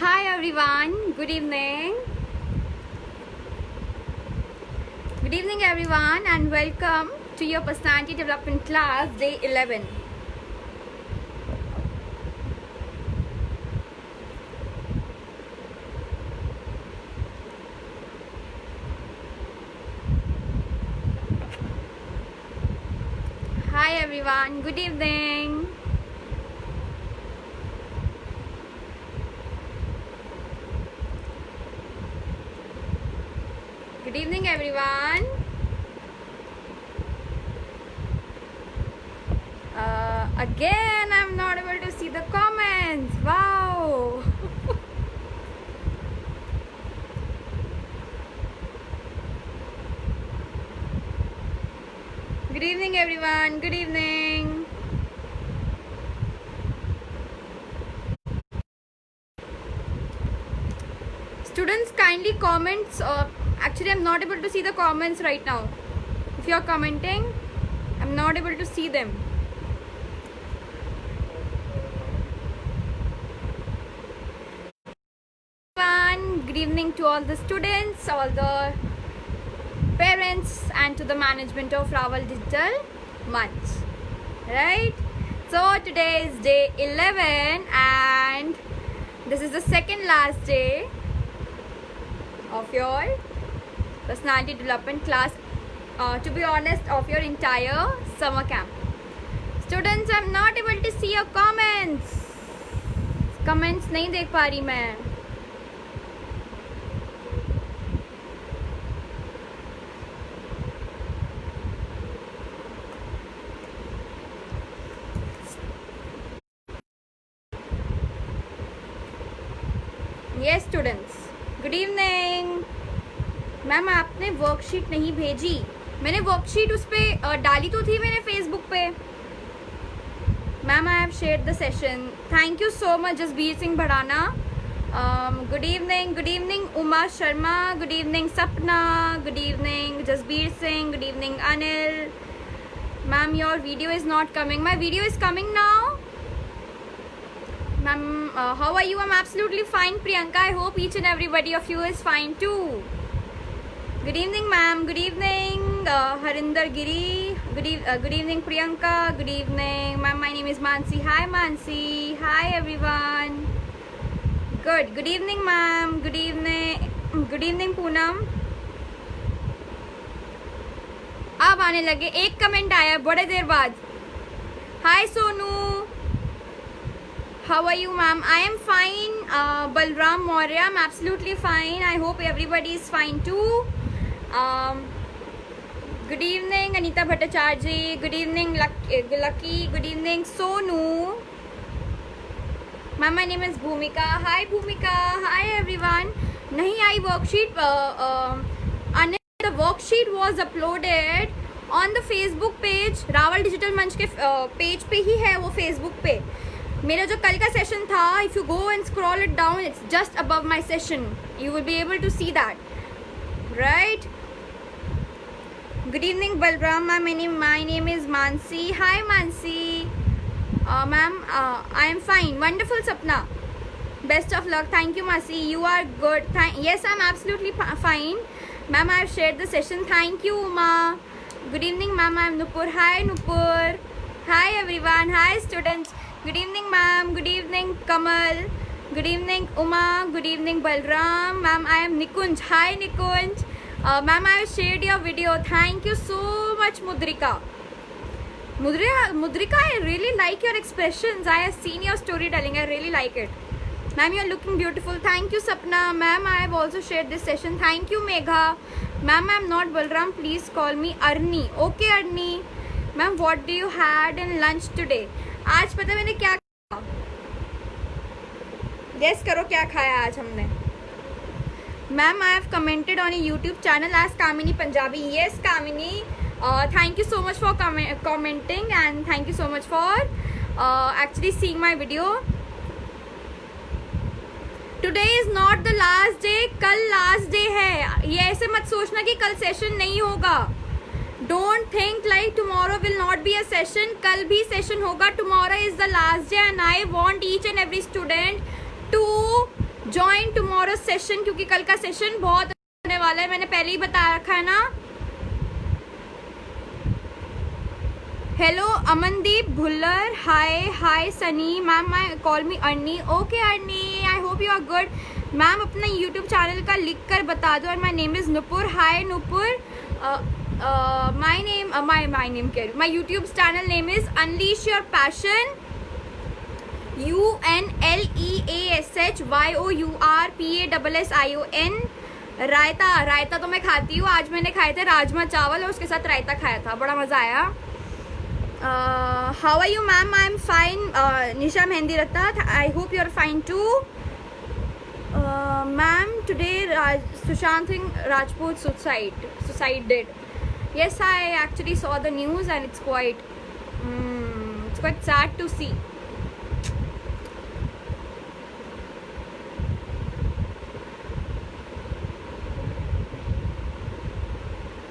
Hi everyone, good evening. Good evening everyone and welcome to your personality development class day 11. Hi everyone, good evening. Good evening everyone. Again I'm not able to see the comments. Wow. Good evening everyone, good evening. Students kindly comments. Actually I'm not able to see the comments right now. If you are commenting, I'm not able to see them. Good evening to all the students, all the parents and to the management of Raval Digital Munch. Right? So today is day 11 and this is the second last day of your personality development class, to be honest, of your entire summer camp. Students, I'm not able to see your comments. Comments नहीं देख पा रही मैं. Yes students, good evening. Ma'am आपने worksheet नहीं भेजी. मैंने worksheet उस पर डाली तो थी मैंने फेसबुक पे. Ma'am I have shared the session. Thank you so much Jasbir Singh Bhadana. Good evening Uma Sharma. Good evening Sapna. Good evening Jasbir Singh. Good evening Anil. Ma'am your video is not coming. My video is coming now. Ma'am, how are you? I'm absolutely fine, Priyanka. I hope each and everybody of you is fine too. Good evening, ma'am. Good evening, Harinder Giri. Good evening, Priyanka. Good evening, ma'am. My name is Mansi. Hi, Mansi. Hi, everyone. Good. Good evening, ma'am. Good evening. Good evening, Poonam. अब आने लगे. एक comment आया बड़े देर बाद. Hi, Sonu. How are you, ma'am? I am fine. Balram Maurya, I'm absolutely fine. I hope everybody is fine too. Good evening, Anita Bhattacharya. Good evening, Lucky. Good evening, Sonu. Ma'am, my name is Bhumika. Hi, Bhumika. Hi, everyone. Nahi aayi worksheet. The worksheet was uploaded on the Facebook page. Raval Digital Munch के page पे ही है वो Facebook पे. मेरा जो कल का session था, if you go and scroll it down, it's just above my session. You will be able to see that. Right. Good evening Balram ma'am. My name is Mansi. Hi Mansi. Ma'am I am fine. Wonderful Sapna. Best of luck. Thank you Masi. You are good. Yes I am absolutely fine. Ma'am I have shared the session. Thank you Uma. Good evening ma'am. I am Nupur. High Nupur. High everyone. High students. Good evening, ma'am. Good evening, Kamal. Good evening, Uma. Good evening, Balram. Ma'am, I am Nikunj. Hi, Nikunj. Ma'am, I have shared your video. Thank you so much, Mudrika. Mudrika, I really like your expressions. I have seen your storytelling. I really like it. Ma'am, you are looking beautiful. Thank you, Sapna. Ma'am, I have also shared this session. Thank you, Megha. Ma'am, I am not Balram. Please call me Arni. Okay, Arni. Ma'am, what do you had in lunch today? आज पता मैंने क्या खाया. Guess करो क्या खाया आज हमने. Ma'am I have commented on YouTube channel as Kamini Punjabi. Yes Kamini, thank you so much for commenting and thank you so much for actually seeing my video. Today is not the last day. कल last day है. ये ऐसे मत सोचना कि कल session नहीं होगा. Don't think like tomorrow will not be a session. कल भी session होगा. Tomorrow is the last day and I want each and every student to join tomorrow session, क्योंकि कल का सेशन बहुत होने वाला है, मैंने पहले ही बता रखा है ना। Hello Amandeep Bhullar, hi Sunny ma'am, I call me Arni. Okay Arni, I hope you are good. Ma'am अपना यूट्यूब चैनल का लिख कर बता दो। और my name is Nupur. Hi Nupur, my YouTube channel name is unleash your passion, UNLEASHYOURPASSION। रायता तो मैं खाती हूँ। आज मैंने खाए थे राजमा चावल और उसके साथ रायता खाया था, बड़ा मज़ा आया। How are you ma'am? I am fine. Nisha Mehndi Ratta, I hope you are fine too. Ma'am today Sushant Singh Rajput suicided. Yes, I actually saw the news and it's quite sad to see.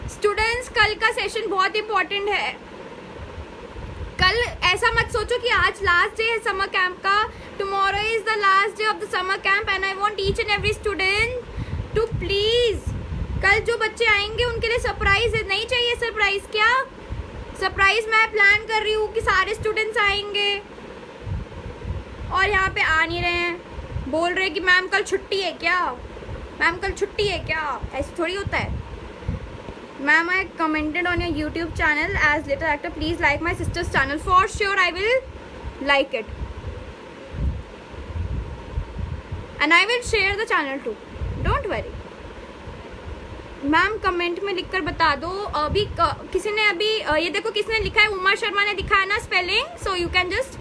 Students, कल का सेशन बहुत इंपॉर्टेंट है। कल ऐसा मत सोचो कि आज लास्ट डे है समर कैंप का। Tomorrow is the last day of the summer camp and I want each and every student to please, कल जो बच्चे आएंगे उनके लिए सरप्राइज है। नहीं चाहिए सरप्राइज? क्या सरप्राइज मैं प्लान कर रही हूँ कि सारे स्टूडेंट्स आएंगे और यहाँ पे आ नहीं रहे हैं, बोल रहे कि मैम कल छुट्टी है क्या, मैम कल छुट्टी है क्या। ऐसे थोड़ी होता है। Ma'am, I commented on your YouTube channel as little actor. Please like my sister's channel. For sure, I will like it. And I will share the channel too. Don't worry. Ma'am comment में लिखकर बता दो। अभी किसी ने अभी ये देखो किसने लिखा है, उमा शर्मा ने दिखा है ना spelling, so you can just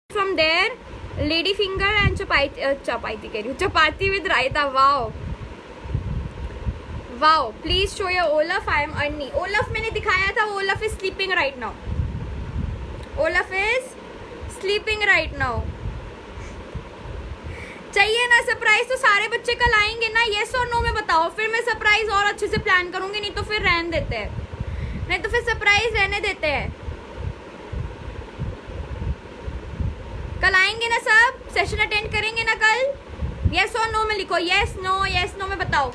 from there. Lady finger and chapati कह रही हूँ, chapati with raita. Wow wow, please show your Olaf. I am Arnie. Olaf मैंने दिखाया था, Olaf is sleeping right now. Olaf is sleeping right now. चाहिए ना surprise? तो सारे बच्चे कल आएंगे ना, येस और नो में बताओ, फिर मैं सरप्राइज और अच्छे से प्लान करूंगी। नहीं तो फिर रहने देते हैं, नहीं तो फिर सरप्राइज रहने देते हैं। कल आएंगे ना सब? सेशन अटेंड करेंगे ना कल? येस और नो में लिखो, येस नो में बताओ।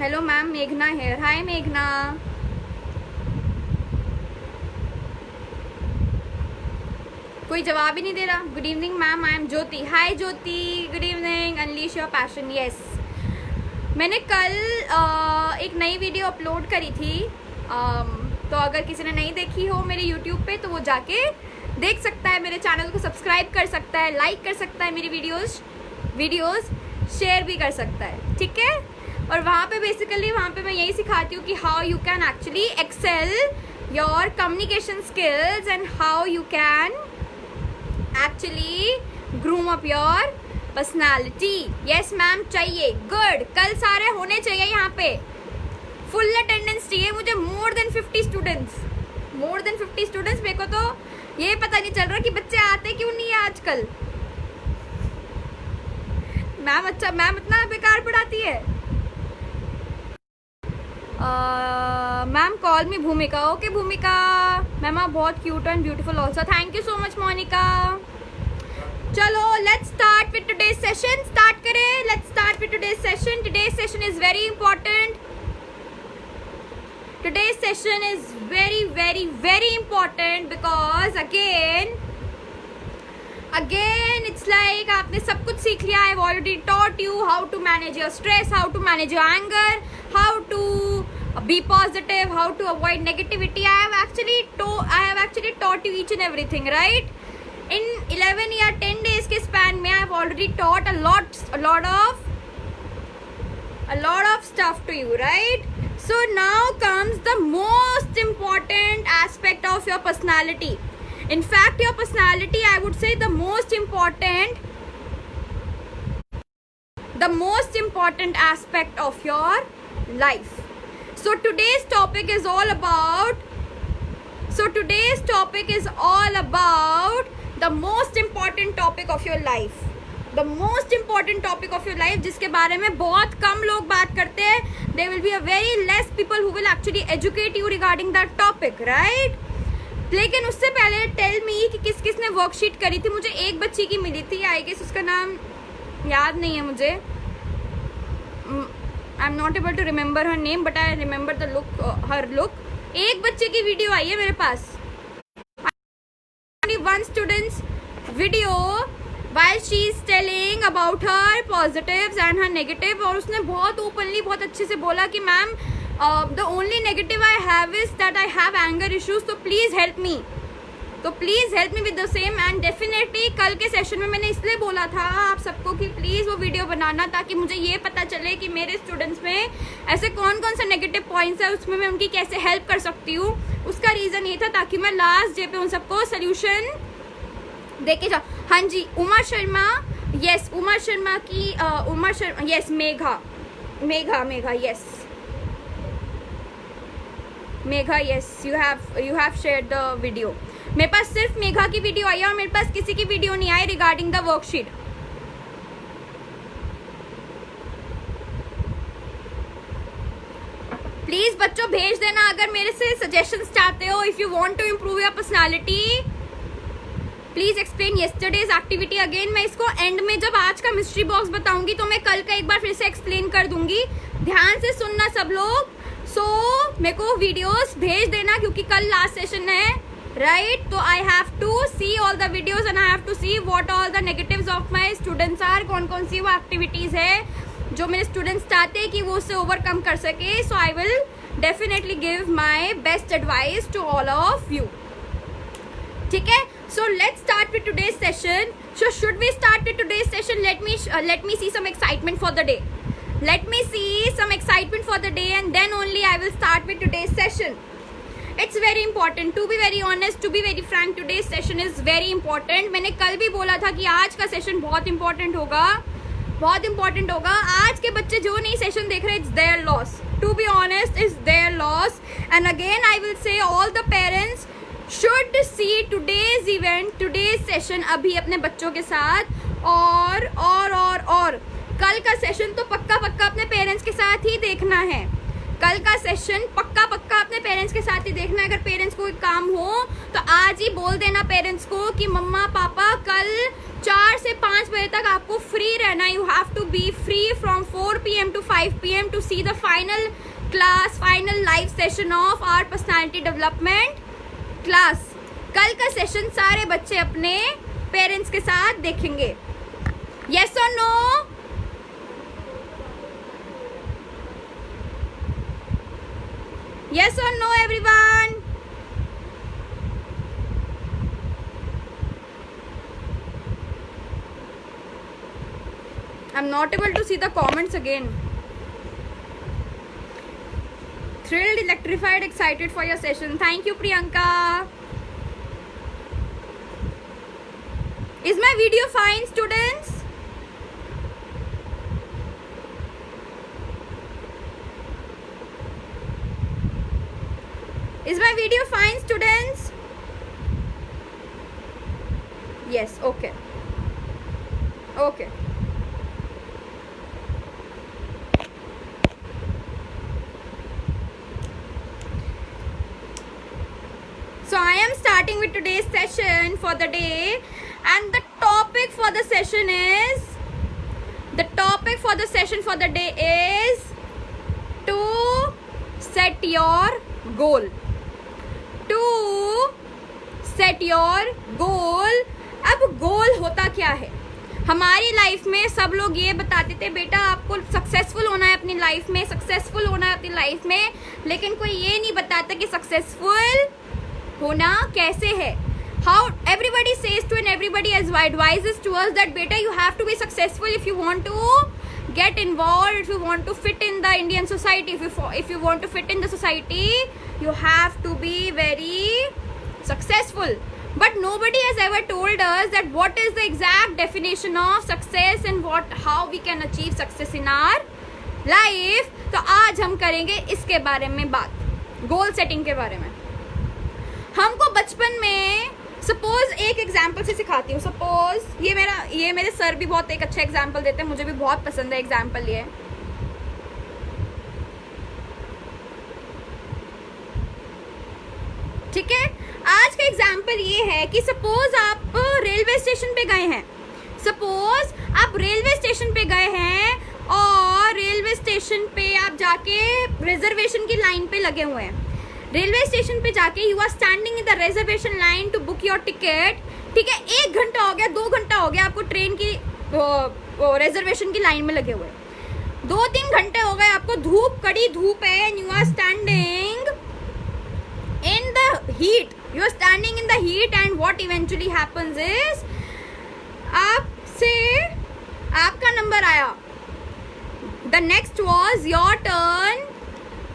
हेलो मैम, मेघना हेयर। हाय मेघना। कोई जवाब ही नहीं दे रहा। Good evening ma'am, I M Jyoti. Hi Jyoti, good evening. Unleash your passion. Yes, मैंने कल एक नई वीडियो अपलोड करी थी, तो अगर किसी ने नहीं देखी हो मेरे यूट्यूब पे तो वो जाके देख सकता है। मेरे चैनल को सब्सक्राइब कर सकता है, लाइक कर सकता है, मेरी वीडियोस शेयर भी कर सकता है, ठीक है। और वहाँ पे बेसिकली मैं यही सिखाती हूँ कि how you can actually excel your communication skills and how you can actually groom up your personality. Yes ma'am, चाहिए। गुड, कल सारे होने चाहिए यहाँ पे। फुल अटेंडेंस चाहिए मुझे। More than 50 students. मेरे को तो ये पता नहीं चल रहा कि बच्चे आते क्यों नहीं है आजकल। मैम अच्छा, मैम इतना बेकार पढ़ाती है। मैम कॉल मी भूमिका। ओके भूमिका। मैम आप बहुत cute and beautiful also. Thank you so much Monica. चलो let's start with today's session. Start करें। Let's start with today's session. Today's session is very important. Today's session is very important because again it's like आपने सब कुछ सीख लिया। I've already taught you how to manage your stress, how to manage your anger, how to be positive, how to avoid negativity. I have actually taught you each and everything, right? In 11 या 10 days के span में I have already taught a lot of stuff to you, right? So now comes the most important aspect of your personality. In fact, your personality, I would say, the most important aspect of your life. So today's topic is all about the most important topic of your life. The most important topic of your life, जिसके बारे में बहुत कम लोग बात करते हैं. There will be a very less people who will actually educate you regarding that topic, right? लेकिन उससे पहले टेल मी कि किस किस ने वर्कशीट करी थी। मुझे एक बच्ची की मिली थी, आई गेस उसका नाम याद नहीं है मुझे, I am not able to remember her name but I remember the look, her look. एक बच्चे की वीडियो आई है मेरे पास, one students video while she is telling about her positives and her negative, और उसने बहुत ओपनली बहुत अच्छे से बोला कि ma'am the only negative I have is that I have anger issues, तो प्लीज़ हेल्प मी, तो please help me with the same. And definitely कल के सेशन में मैंने इसलिए बोला था आप सबको कि प्लीज़ वो वीडियो बनाना, ताकि मुझे ये पता चले कि मेरे स्टूडेंट्स में ऐसे कौन कौन से नेगेटिव पॉइंट्स है, उसमें मैं उनकी कैसे हेल्प कर सकती हूँ। उसका रीज़न ये था ताकि मैं लास्ट डे पे उन सबको सोल्यूशन देखे जाओ। हाँ जी, उमा शर्मा, यस उमा शर्मा की Uma Sharma, yes Megha, yes Megha, yes you have share the video. मेरे पास सिर्फ मेघा की वीडियो आई है और मेरे पास किसी की वीडियो नहीं आई रिगार्डिंग द वर्कशीट। प्लीज बच्चों भेज देना अगर मेरे से सजेशंस चाहते हो। If you want to improve your personality please explain yesterday's activity again. मैं इसको एंड में जब आज का मिस्ट्री बॉक्स बताऊंगी तो मैं कल का एक बार फिर से एक्सप्लेन कर दूंगी। ध्यान से सुनना सब लोग। मेरे को वीडियोस भेज देना क्योंकि कल लास्ट सेशन है, राइट? तो I have to see all the videos and I have to see what all the negatives of my students are, कौन कौन सी वो एक्टिविटीज है जो मेरे स्टूडेंट्स चाहते हैं कि वो उससे ओवरकम कर सके। So I will definitely give my best advice to all of you, ठीक है? So let's start with today's session. So should we start with today's session? Let me see some excitement for the day. Let me see some excitement for the day and then only I will start with today's session. It's very important. To be very honest, to be very frank, today's session is very important. मैंने कल भी बोला था कि आज का session बहुत important होगा, बहुत important होगा। आज के बच्चे जो नहीं सेशन देख रहे, it's their loss. To be honest, it's their loss. And again, I will say all the parents should see today's event, today's session अभी अपने बच्चों के साथ। और कल का सेशन तो पक्का अपने पेरेंट्स के साथ ही देखना है। कल का सेशन पक्का अपने पेरेंट्स के साथ ही देखना है। अगर पेरेंट्स को एक काम हो तो आज ही बोल देना पेरेंट्स को कि मम्मा पापा कल 4 से 5 बजे तक आपको फ्री रहना। You have to be free from 4 PM to 5 PM to see the final class, final live session of our personality development class. कल का सेशन सारे बच्चे अपने पेरेंट्स के साथ देखेंगे। यस और नो? यस और no everyone? I am not able to see the comments again. Thrilled, electrified, excited for your session. Thank you, Priyanka. Is my video fine, students? Is my video fine, students? Yes, okay. Okay. So I am starting with today's session for the day and the topic for the session is to set your goal. To set your goal. अब गोल होता क्या है? हमारी life में सब लोग ये बताते थे बेटा आपको सक्सेसफुल होना है अपनी लाइफ में, सक्सेसफुल होना है अपनी लाइफ में, लेकिन कोई ये नहीं बताता कि सक्सेसफुल होना कैसे है। How everybody says to and everybody advises to us that beta you have to be successful if you want to get involved, if you want to fit in the Indian society, if you want to fit in the society, you have to be very successful. But nobody has ever told us that what is the exact definition of success and how we can achieve success in our life. तो आज हम करेंगे इसके बारे में बात, goal setting के बारे में। हमको बचपन में सपोज एक एग्जाम्पल से सिखाती हूँ। सपोज ये मेरे सर भी बहुत एक अच्छा एग्जाम्पल देते हैं, मुझे भी बहुत पसंद है एग्जाम्पल ये। ठीक है, आज का एग्जाम्पल ये है कि सपोज आप रेलवे स्टेशन पे गए हैं, सपोज आप रेलवे स्टेशन पे गए हैं और रेलवे स्टेशन पे आप जाके रिजर्वेशन की लाइन पे लगे हुए हैं। रेलवे स्टेशन पे जाके you are standing in the reservation line to book your ticket. ठीक है, 1 घंटा हो गया, 2 घंटा हो गया आपको ट्रेन की रिजर्वेशन की लाइन में लगे हुए, 2-3 घंटे हो गए आपको, धूप, कड़ी धूप है, and you are standing in the heat, you are standing in the heat, and what eventually happens is आपसे आपका नंबर आया, the next was your turn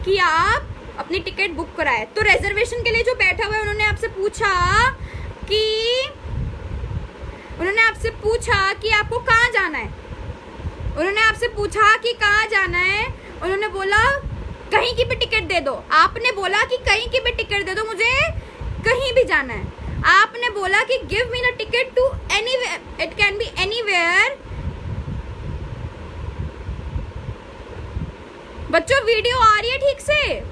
कि आप अपनी टिकट बुक कराए। तो रिजर्वेशन के लिए जो बैठा हुआ है उन्होंने आपसे पूछा कि आपको कहाँ जाना है, उन्होंने आपसे पूछा कि कहाँ जाना है, उन्होंने बोला कहीं की भी टिकट दे दो, आपने बोला कि कहीं की भी टिकट दे दो, मुझे कहीं भी जाना है, आपने बोला कि give me the ticket to anywhere, it can be anywhere. बच्चों वीडियो आ रही है ठीक से?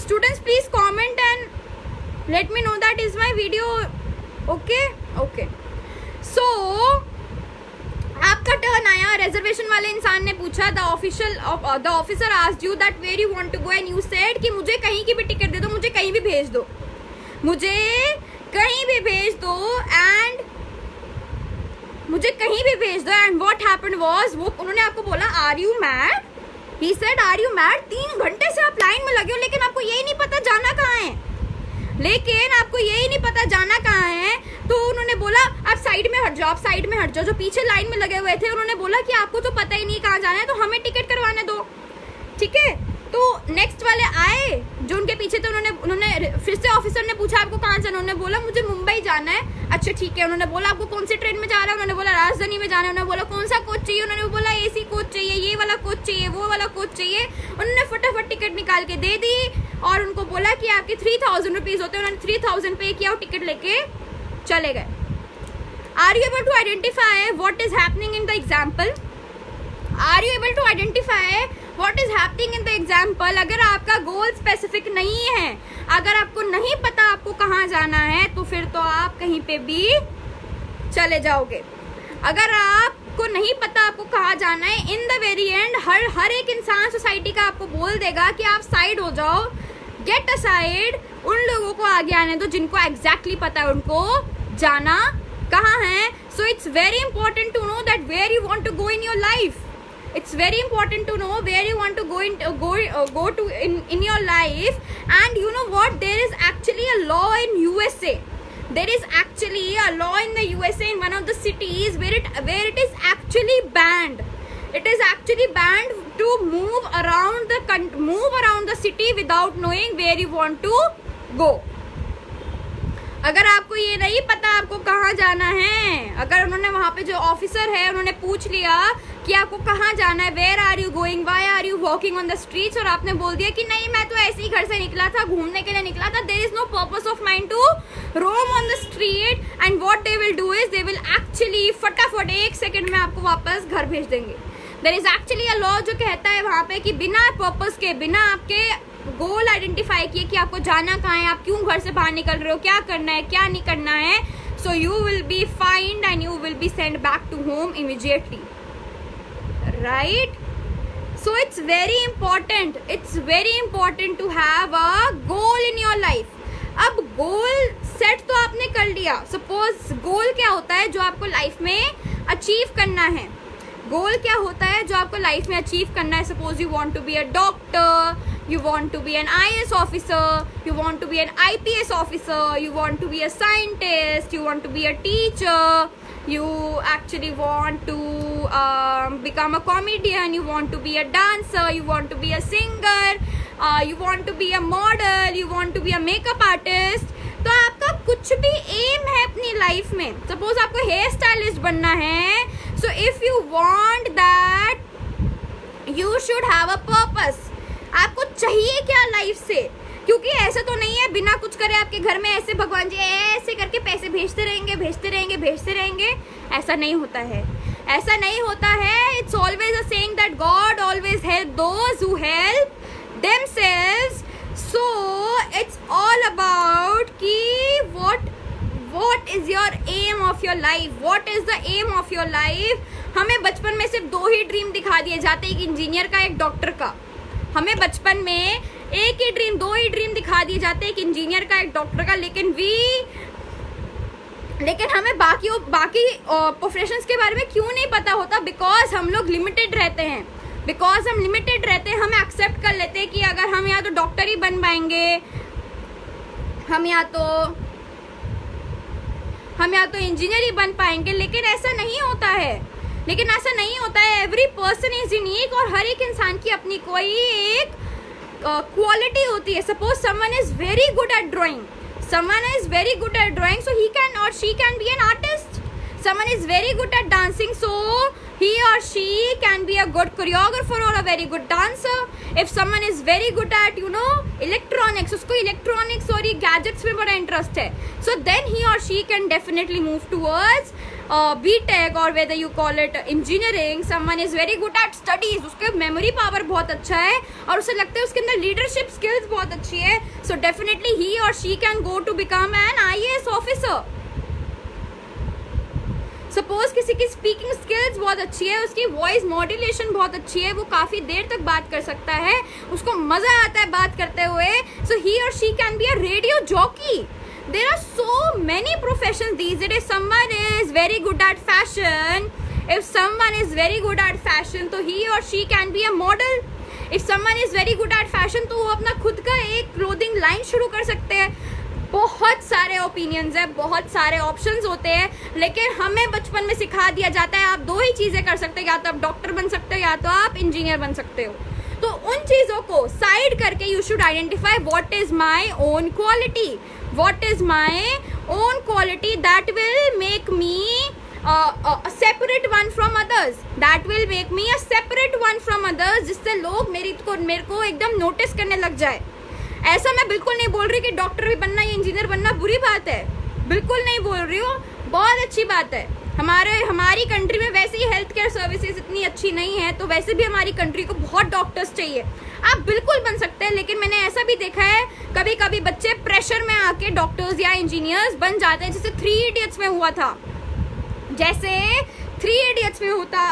Students, please comment and let me know that is my video okay. So आपका टर्न आया, रिजर्वेशन वाले इंसान ने पूछा, the officer asked you that where you want to go and you said कि मुझे कहीं की भी टिकट दे दो, मुझे कहीं भी भेज दो, मुझे कहीं भी भेज दो, एंड मुझे कहीं भी भेज दो, एंड व्हाट हैपेंड वाज, वो उन्होंने आपको बोला are you mad, he said are you mad, 3 घंटे से आप लाइन में लगे हो, लेकिन आपको यही नहीं पता जाना कहाँ है, तो उन्होंने बोला आप साइड में हट जाओ, जो पीछे लाइन में लगे हुए थे उन्होंने बोला कि आपको तो पता ही नहीं कहाँ जाना है, तो हमें टिकट करवाने दो। ठीक है, तो नेक्स्ट वाले आए जो उनके पीछे थे, उन्होंने फिर से ऑफिसर ने पूछा आपको कहाँ जाना है, उन्होंने बोला मुझे मुंबई जाना है। अच्छा ठीक है, उन्होंने बोला आपको कौन सी ट्रेन में जाना है, उन्होंने बोला राजधानी में जाना है, उन्होंने बोला कौन सा कोच चाहिए, उन्होंने बोला एसी कोच चाहिए, ये वाला कोच चाहिए, वो वाला कोच चाहिए, उन्होंने फटाफट टिकट निकाल के दे दी और उनको बोला कि आपके 3000 रुपीज होते हैं, उन्होंने 3000 पे किया और टिकट लेके चले गए। Are you able to identify what is happening in the example? Are you able to identify what is happening in the example? अगर आपका गोल स्पेसिफिक नहीं है, अगर आपको नहीं पता आपको कहाँ जाना है, तो फिर तो आप कहीं पे भी चले जाओगे। अगर आपको नहीं पता आपको कहाँ जाना है, इन द वेरी एंड हर एक इंसान सोसाइटी का आपको बोल देगा कि आप साइड हो जाओ, गेट असाइड, उन लोगों को आगे आने दो जिनको एग्जैक्टली पता है उनको जाना कहाँ है। So it's very important to know that where you want to go in your life. It's very important to know where you want to go to in your life. And you know what, there is actually a law in USA. There is actually a law in the USA in one of the cities where it is actually banned. It is actually banned to move around the city without knowing where you want to go. अगर आपको ये नहीं पता आपको कहाँ जाना है, अगर उन्होंने वहाँ पे जो ऑफिसर है उन्होंने पूछ लिया कि आपको कहाँ जाना है, where are you going, why are you walking on the streets, और आपने बोल दिया कि नहीं मैं तो ऐसे ही घर से निकला था, घूमने के लिए निकला था, there is no purpose of mind to roam on the street, and what they will do is they will actually फटाफट 1 सेकंड में आपको वापस घर भेज देंगे. There is actually a law जो कहता है वहाँ पे कि बिना पर्पस के, बिना आपके गोल आइडेंटिफाई किए कि आपको जाना कहाँ है, आप क्यों घर से बाहर निकल रहे हो, क्या करना है क्या नहीं करना है, so you will be find and you will be send back to home immediately, right. So it's very important to have a goal in your life. अब गोल सेट तो आपने कर लिया. सपोज गोल क्या होता है जो आपको लाइफ में अचीव करना है, गोल क्या होता है जो आपको लाइफ में अचीव करना है. Suppose you want to be a doctor, you want to be an IAS officer, you want to be an IPS officer, you want to be a scientist, you want to be a teacher, you actually want to become a comedian, you want to be a dancer, you want to be a singer, you want to be a model, you want to be a makeup artist. तो आपका कुछ भी M है अपनी life में. Suppose आपको hair stylist बनना है, so if you want that, you should have a purpose. आपको चाहिए क्या लाइफ से, क्योंकि ऐसा तो नहीं है बिना कुछ करे आपके घर में ऐसे भगवान जी ऐसे करके पैसे भेजते रहेंगे. ऐसा नहीं होता है. It's always a saying that God always help those who help what is your aim of your life? What is the aim of your life? हमें बचपन में सिर्फ 2 ही ड्रीम दिखा दिए जाते, एक इंजीनियर का, एक डॉक्टर का। हमें बचपन में 2 ही ड्रीम दिखा दिए जाते, एक इंजीनियर का, एक डॉक्टर का। लेकिन हमें बाकी प्रोफेशंस के बारे में क्यों नहीं पता होता? बिकॉज हम लोग लिमिटेड रहते हैं। हम एक्सेप्ट कर लेते हैं कि अगर हम या तो डॉक्टर ही बन पाएंगे, हम या तो इंजीनियर ही बन पाएंगे। लेकिन ऐसा नहीं होता है। एवरी पर्सन इज यूनिक और हर एक इंसान की अपनी कोई एक क्वालिटी होती है। Suppose someone is very good at drawing, so he can or she can be an artist. Someone is very good at dancing, so he or she can be a good choreographer or a very good dancer. If someone is very good at electronics, उसको electronics और ये gadgets में बड़ा interest है, so then he or she can definitely move towards B.Tech or whether you call it engineering. Someone is very good at studies, उसके memory power बहुत अच्छा है और उसे लगता है उसके अंदर leadership skills बहुत अच्छी है, so definitely he or she can go to become an IAS officer. Suppose किसी की स्पीकिंग स्किल्स बहुत अच्छी है, उसकी वॉइस मॉड्यूलेशन बहुत अच्छी है, वो काफ़ी देर तक बात कर सकता है, उसको मज़ा आता है बात करते हुए, सो ही और she can be a radio jockey. There are so many professions these days. If someone is very good at fashion, तो he or she can be a model. If someone is very good at fashion, तो वो अपना खुद का एक clothing line शुरू कर सकते हैं. बहुत सारे ओपिनियंस है, बहुत सारे ऑप्शंस होते हैं, लेकिन हमें बचपन में सिखा दिया जाता है आप 2 ही चीज़ें कर सकते हो, या तो आप डॉक्टर बन सकते हो या तो आप इंजीनियर बन सकते हो. तो उन चीज़ों को साइड करके you should identify what is my own quality, that will make me a separate one from others, जिससे लोग मेरे को एकदम नोटिस करने लग जाए. ऐसा मैं बिल्कुल नहीं बोल रही कि डॉक्टर भी बनना या इंजीनियर बनना बुरी बात है, बिल्कुल नहीं बोल रही हूँ, बहुत अच्छी बात है. हमारी कंट्री में वैसे ही हेल्थ केयर सर्विसेज इतनी अच्छी नहीं है, तो वैसे भी हमारी कंट्री को बहुत डॉक्टर्स चाहिए. आप बिल्कुल बन सकते हैं, लेकिन मैंने ऐसा भी देखा है कभी कभी बच्चे प्रेशर में आके डॉक्टर्स या इंजीनियर्स बन जाते हैं, जैसे 3 इडियट्स में हुआ था.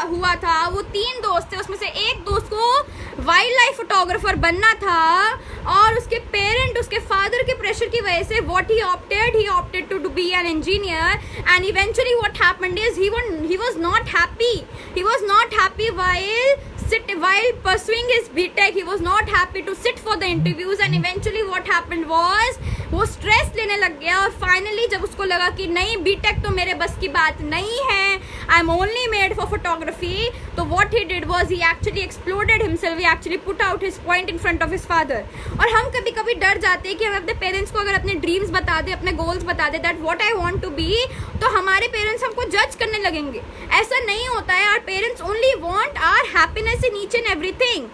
हुआ था वो 3 दोस्त थे, उसमें से एक दोस्त को वाइल्ड लाइफ फोटोग्राफर बनना था और उसके फादर के प्रेशर की वजह से he opted to be an engineer, and eventually what happened is he was not happy while pursuing his B.Tech. He was not happy to sit for the interviews, and eventually what happened was वो stress लेने लग गया और finally जब उसको लगा कि नहीं B.Tech तो मेरे बस की बात नहीं है, I am only made for photography, तो what he did was he actually exploded himself, he actually put out his point in front of his father. और हम कभी कभी डर जाते हैं कि हम अपने पेरेंट्स को अगर अपने ड्रीम्स बता दे, अपने गोल्स बता दे, that what I want to be, तो हमारे पेरेंट्स हमको जज करने लगेंगे. ऐसा नहीं होता है. Our parents only want our happiness in each and everything.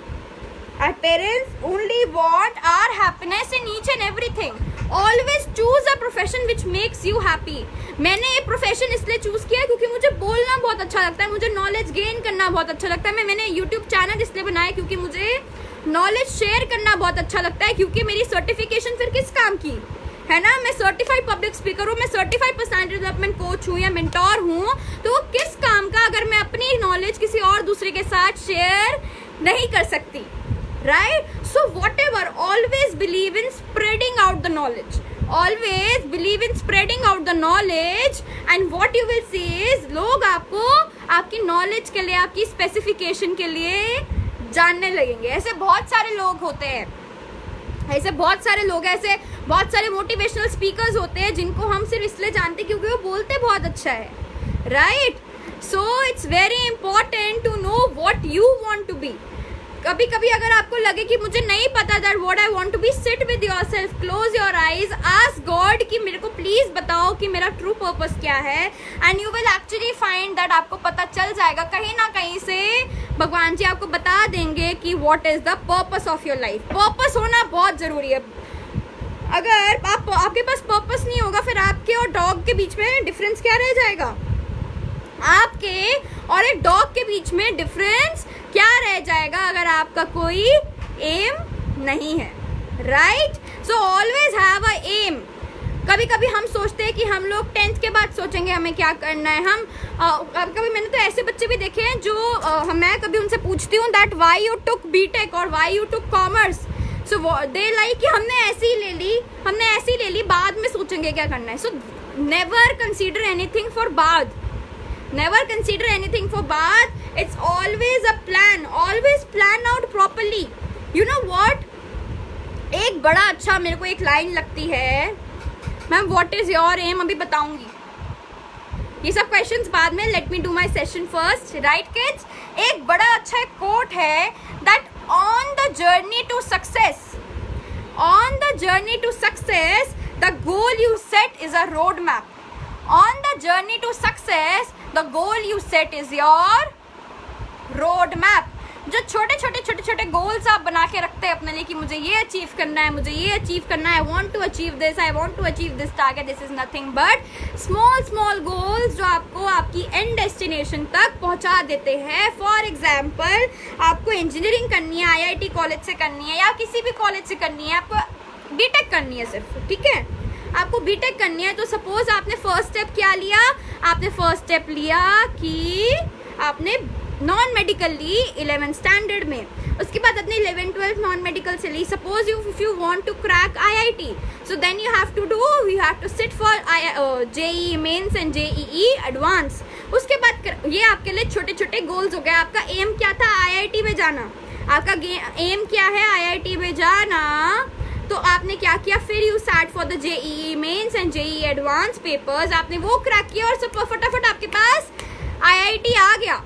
Our parents only want our happiness in each and everything. Always choose a profession which makes you happy. मैंने ये प्रोफेशन इसलिए चूज़ किया क्योंकि मुझे बोलना बहुत अच्छा लगता है, मुझे नॉलेज गेन करना बहुत अच्छा लगता है. मैंने यूट्यूब चैनल इसलिए बनाया क्योंकि मुझे नॉलेज शेयर करना बहुत अच्छा लगता है. क्योंकि मेरी सर्टिफिकेशन फिर किस काम की है ना, मैं सर्टिफाइड पब्लिक स्पीकर हूँ, मैं सर्टिफाइड पर्सनालिटी डेवलपमेंट कोच हूँ या मेंटोर हूँ, तो वो किस काम का अगर मैं अपनी नॉलेज किसी और दूसरे के साथ शेयर नहीं कर सकती. Right? So whatever, always believe in spreading out the knowledge. And what you will see is लोग आपको आपकी नॉलेज के लिए, आपकी स्पेसिफिकेशन के लिए जानने लगेंगे. ऐसे बहुत सारे लोग होते हैं, ऐसे बहुत सारे मोटिवेशनल स्पीकर्स होते हैं जिनको हम सिर्फ इसलिए जानते हैं क्योंकि वो बोलते बहुत अच्छा है. Right? So it's very important to know what you want to be. कभी कभी अगर आपको लगे कि मुझे नहीं पता that what I want to be, sit with yourself, close your eyes, ask God कि मेरे को प्लीज बताओ कि मेरा ट्रू पर्पस क्या है, and you will actually find that आपको पता चल जाएगा. कहीं ना कहीं से भगवान जी आपको बता देंगे कि what is the purpose of your life. Purpose होना बहुत जरूरी है. अगर आपके पास पर्पस नहीं होगा, फिर आपके और डॉग के बीच में डिफरेंस क्या रह जाएगा? आपके और एक डॉग के बीच में डिफरेंस क्या रह जाएगा अगर आपका कोई एम नहीं है. Right? So always have a aim. कभी कभी हम सोचते हैं कि हम लोग 10th के बाद सोचेंगे हमें क्या करना है। हम कभी मैंने तो ऐसे बच्चे भी देखे हैं जो मैं कभी उनसे पूछती हूँ that why you took B Tech और why you took commerce, so they like कि हमने ऐसे ही ले ली, बाद में सोचेंगे क्या करना है। So never consider anything for बाद, नेवर कंसीडर एनीथिंग फॉर बाद, it's always a plan, always plan out properly. You know what, एक बड़ा अच्छा मेरे को एक लाइन लगती है, ma'am what is your aim, अभी बताऊंगी ये सब क्वेश्चंस बाद में, let me do my session first, right kids. एक बड़ा अच्छा कोट है that on the journey to success, on the journey to success the goal you set is a road map, on the journey to success the goal you set is your road map. जो छोटे छोटे goals आप बना के रखते हैं अपने लिए कि मुझे ये अचीव करना है, मुझे ये अचीव करना है, I want to achieve this, I want to achieve this target, this is nothing but small goals जो आपको आपकी एंड डेस्टिनेशन तक पहुंचा देते हैं। फॉर एग्जाम्पल, आपको इंजीनियरिंग करनी है, IIT कॉलेज से करनी है या किसी भी कॉलेज से करनी है, आपको बीटेक करनी है सिर्फ, ठीक है, आपको बीटेक करनी है। तो सपोज आपने फर्स्ट स्टेप क्या लिया, आपने फर्स्ट स्टेप लिया कि आपने नॉन मेडिकल ली 11th स्टैंडर्ड में, उसके बाद अपने 11th 12th नॉन मेडिकल से ली। Suppose if you want to crack IIT, so then you have to sit for JEE mains and JEE advance. उसके बाद ये आपके लिए छोटे छोटे गोल्स हो गए। आपका एम क्या था, IIT में जाना, आपका एम क्या है, IIT में जाना। तो आपने क्या किया, फिर you sat for the JEE mains and JEE advance papers, आपने वो क्रैक किया और सब फटाफट आपके पास IIT आ गया,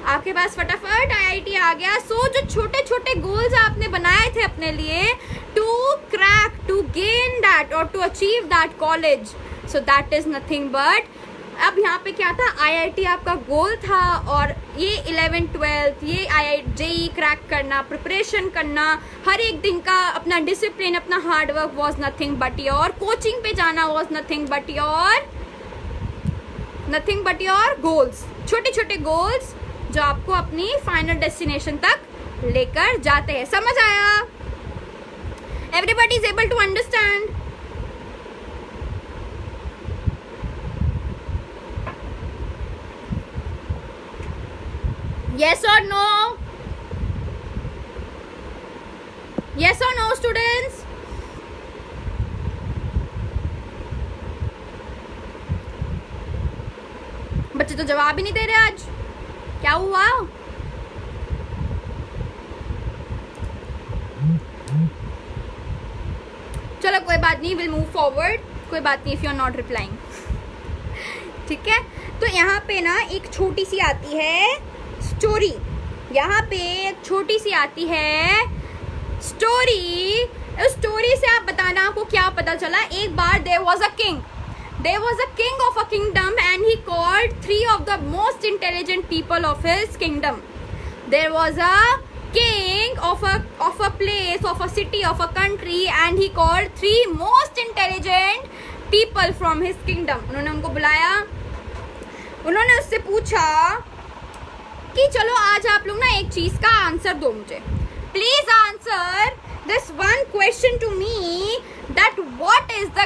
आपके पास फटाफट IIT आ गया। सो जो छोटे छोटे गोल्स आपने बनाए थे अपने लिए to crack, to gain that और to achieve that college, so that is nothing but, अब यहाँ पे क्या था, IIT आपका गोल था और ये 11th 12th ये JEE क्रैक करना, प्रिपरेशन करना, हर एक दिन का अपना डिसिप्लिन, अपना hard work was nothing but your, coaching पे जाना was nothing but your goals, छोटे छोटे गोल्स जो आपको अपनी फाइनल डेस्टिनेशन तक लेकर जाते हैं। समझ आया? Everybody is able to understand? Yes or no? Yes or no, students? बच्चे तो जवाब ही नहीं दे रहे आज, क्या हुआ? चलो कोई बात नहीं, विल मूव फॉरवर्ड, कोई बात नहीं if you are not replying, ठीक है। तो यहाँ पे ना एक छोटी सी आती है स्टोरी, यहाँ पे एक छोटी सी आती है स्टोरी। उस स्टोरी से आप बताना आपको क्या पता चला। एक बार there was a king of a kingdom and he called 3 of the most intelligent people of his kingdom. There was a king of a place, of a city, of a country and he called 3 most intelligent people from his kingdom. उन्होंने उनको बुलाया, उन्होंने उससे पूछा कि चलो आज आप लोग ना एक चीज का आंसर दो मुझे, please answer this one question to me, that what is the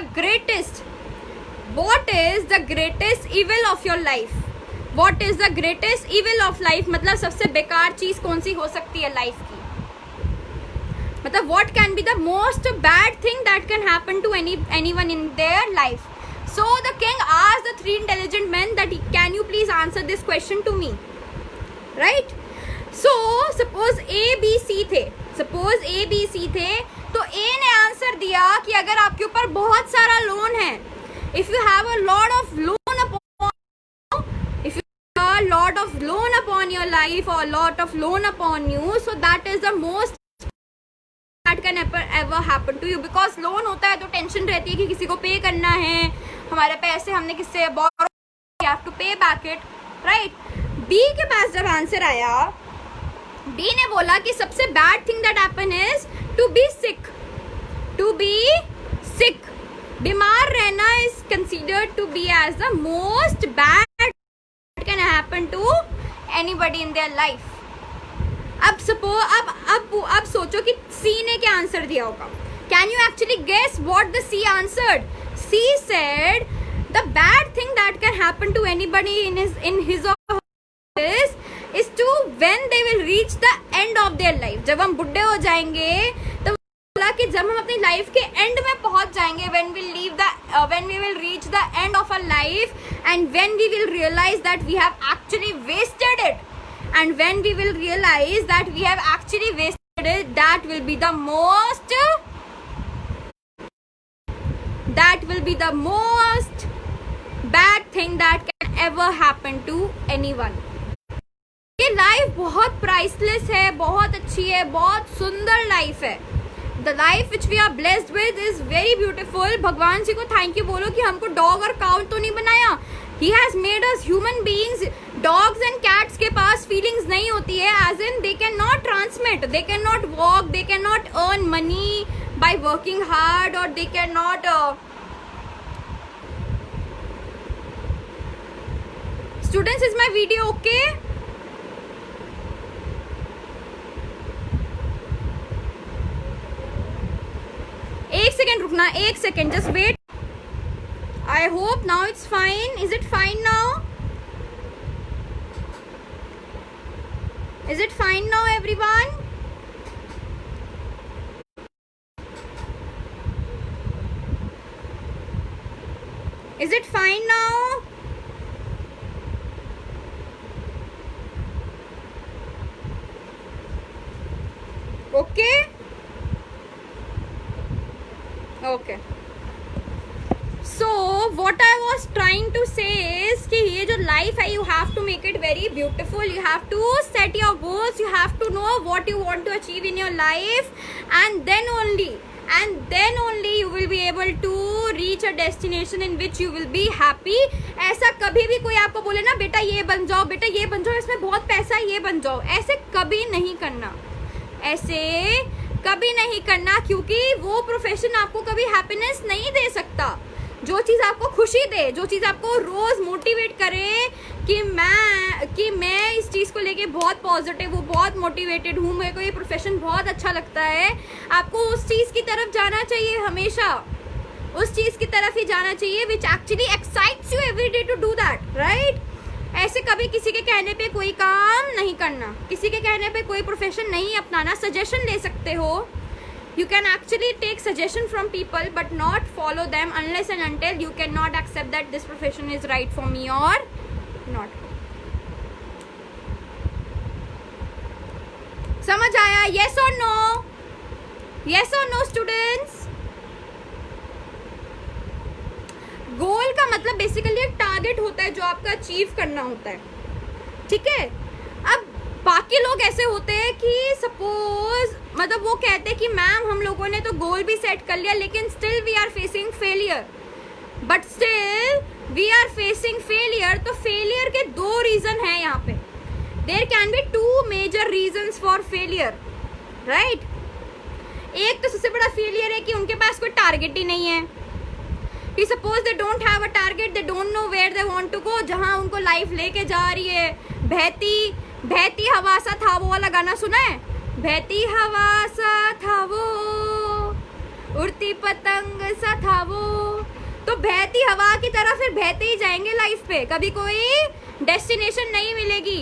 greatest evil of your life. What is the greatest evil of life मतलब सबसे बेकार चीज कौन सी हो सकती है लाइफ की, मतलब what can be the most bad thing that can happen to anyone in their life. So the king asked the 3 intelligent men that can you please answer this question to me, right? So suppose A B C थे, तो A ने answer दिया कि अगर आपके ऊपर बहुत सारा लोन है, if you have a lot of loan upon your life or a lot of loan upon you, so that is the most that can ever happen to you, because loan होता है तो tension रहती है कि किसी को पे करना है, हमारे पैसे हमने किससे बोरो, you have to pay back it, right? B के पास जब आंसर आया, B ने बोला कि सबसे bad thing that happen is to be sick, बीमार रहना is considered to be as the most bad that can happen to anybody in their life. अब सोचो कि C ने क्या आंसर दिया होगा। Can you actually guess what the C answered? C she said the bad thing that can happen to anybody in his or her is to when they will reach the end of their life. जब हम बुढ़े हो जाएंगे तो बोला कि जब हम अपनी लाइफ के एंड में पहुंच जाएंगे, when we will reach the end of our life and when we will realize that we have actually wasted it, and when we will realize that we have actually wasted it, that will be the most bad thing that can ever happen to anyone. ये life बहुत priceless है, बहुत अच्छी है, बहुत सुंदर life है. The life which we are blessed with is very beautiful. भगवान जी को थैंक यू बोलो कि हमको डॉग और काउ तो नहीं बनाया. He has made us human beings. Dogs and cats के पास फीलिंग्स नहीं होती है, as in they can not transmit, they can not walk, they can not earn money by working hard, और they can not students, is my video okay? एक second रुकना, एक second, just wait. I hope now it's fine. Is it fine now? Is it fine now everyone? Is it fine now? Okay okay. So what I was trying to say कि ये जो life है, you have to make it very beautiful. You have to set your goals. You have to know what you want to achieve in your life, and then only you will be able to reach a destination in which you will be happy. ऐसा कभी भी कोई आपको बोले ना बेटा ये बन जाओ, बेटा ये बन जाओ, इसमें बहुत पैसा है, ये बन जाओ, ऐसे कभी नहीं करना, ऐसे कभी नहीं करना, क्योंकि वो प्रोफेशन आपको कभी हैप्पीनेस नहीं दे सकता. जो चीज़ आपको खुशी दे, जो चीज़ आपको रोज़ मोटिवेट करे कि मैं इस चीज़ को लेके बहुत पॉजिटिव हूँ, बहुत मोटिवेटेड हूँ, मेरे को ये प्रोफेशन बहुत अच्छा लगता है, आपको उस चीज़ की तरफ जाना चाहिए. हमेशा उस चीज़ की तरफ ही जाना चाहिए which actually excites you every day to do that, right? ऐसे कभी किसी के कहने पे कोई काम नहीं करना, किसी के कहने पे कोई प्रोफेशन नहीं अपनाना. सजेशन ले सकते हो, you can actually take suggestion from people but not follow them unless and until you cannot accept that this profession is right for me or not. समझ आया? yes or no? yes or no students? गोल का मतलब basically एक target होता है जो आपका achieve करना होता है, ठीक है? अब बाकी लोग ऐसे होते हैं कि सपोज मतलब वो कहते हैं कि मैम हम लोगों ने तो गोल भी सेट कर लिया लेकिन still we are facing failure. But still we are facing failure. तो फेलियर के दो रीजन हैं यहाँ पे. There can be two major reasons for failure, right? एक तो सबसे बड़ा फेलियर है कि उनके पास कोई टारगेट ही नहीं है. कि suppose they don't have a target, they don't know where they want to go. जहाँ उनको लाइफ लेके जा रही है, बहती हवा सा था वो वाला गाना सुना है? बहती हवा सा था वो, उड़ती पतंग सा था वो. तो बहती हवा की तरह फिर बहते ही जाएंगे लाइफ पे, कभी कोई डेस्टिनेशन नहीं मिलेगी.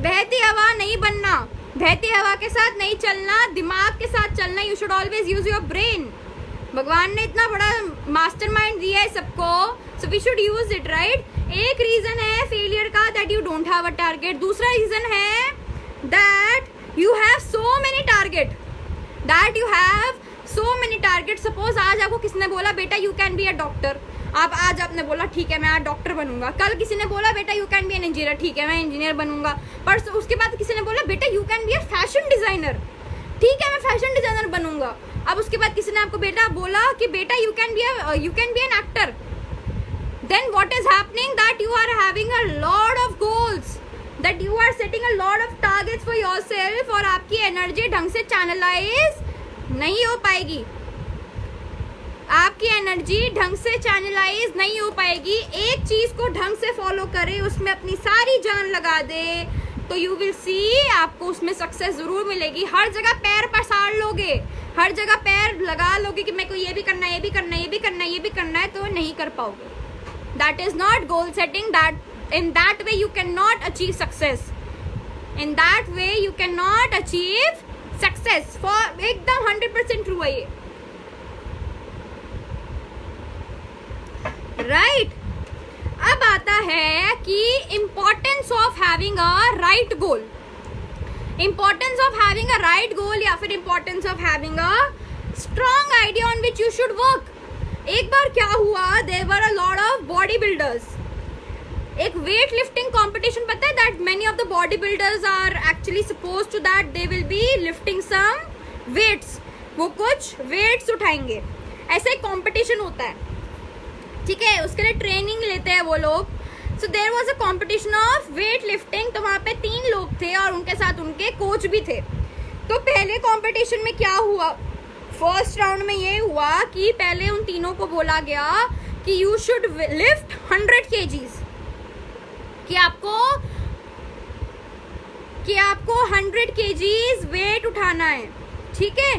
बहती हवा नहीं बनना, बहती हवा के साथ नहीं चलना, दिमाग के साथ चलना. You should always use your brain. भगवान ने इतना बड़ा मास्टरमाइंड दिया है सबको, so we should use it, right? एक रीजन है फेलियर का that you don't have a target. दूसरा रीजन है that you have so many target. Suppose आज आपको किसी ने बोला बेटा you can be a doctor. आज आपने बोला ठीक है मैं आज डॉक्टर बनूंगा. कल किसी ने बोला बेटा you can B an engineer. ठीक है मैं इंजीनियर बनूंगा. पर उसके बाद किसी ने बोला बेटा you can be a fashion designer. ठीक है मैं फैशन डिजाइनर बनूंगा. अब उसके बाद किसी ने आपको बेटा बोला कि बेटा you can B an actor. Then what is happening? That you are having a lot of goals, that you are setting a lot of targets for yourself, और आपकी एनर्जी ढंग से चैनलाइज नहीं हो पाएगी. आपकी एनर्जी ढंग से चैनलाइज नहीं हो पाएगी. एक चीज को ढंग से फॉलो करे, उसमें अपनी सारी जान लगा दे, तो यू विल सी आपको उसमें सक्सेस जरूर मिलेगी. हर जगह पैर पसार लोगे, हर जगह पैर लगा लोगे कि मेरे को ये भी करना है, ये भी करना है, ये भी करना है, ये भी करना है, तो नहीं कर पाओगे. That is not goal setting. That in that way you can not achieve success. In that way you can not achieve success. For एकदम 100% ट्रू है ये. राइट. अब आता है कि importance of having a right goal. Importance of having a right goal या फिर importance of having a strong idea on which you should work. एक बार क्या हुआ, there were a lot of body builders. एक वेट लिफ्टिंग कॉम्पिटिशन, पता है that many of the body builders are actually suppose to that they will be lifting some weights. वो कुछ weights उठाएंगे. ऐसा एक कॉम्पिटिशन होता है, ठीक है. उसके लिए ट्रेनिंग लेते हैं वो लोग. So there was a competition of weight lifting. तो वहाँ पे 3 लोग थे और उनके साथ उनके कोच भी थे. तो पहले कॉम्पिटिशन में क्या हुआ, फर्स्ट राउंड में ये हुआ कि पहले उन तीनों को बोला गया कि यू शुड लिफ्ट 100 kgs. कि आपको 100 kgs वेट उठाना है, ठीक है.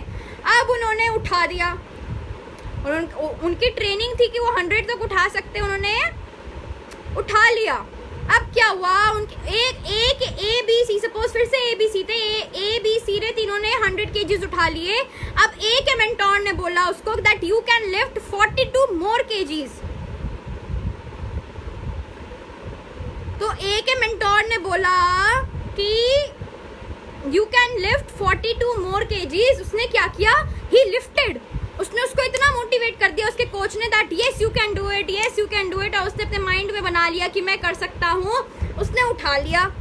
अब उन्होंने उठा दिया. उनकी ट्रेनिंग थी कि वो 100 तक उठा सकते, उन्होंने उठा लिया. अब क्या हुआ, उनके एक ए बी सी, सपोज फिर से ए बी सी थे, ए बी सी ने तीनों ने 100 kgs उठा लिए. अब ए के मेंटोर ने बोला उसको that you can lift 42 more kgs. तो ए के मेंटोर ने बोला कि you can lift 42 more kgs. उसने क्या किया, ही लिफ्टेड. उसने उसको इतना मोटिवेट कर दिया, उसके कोच ने, that yes you can do it, yes you can do it. और उसने अपने माइंड में बना लिया कि मैं कर सकता हूँ. उसने उठा लिया.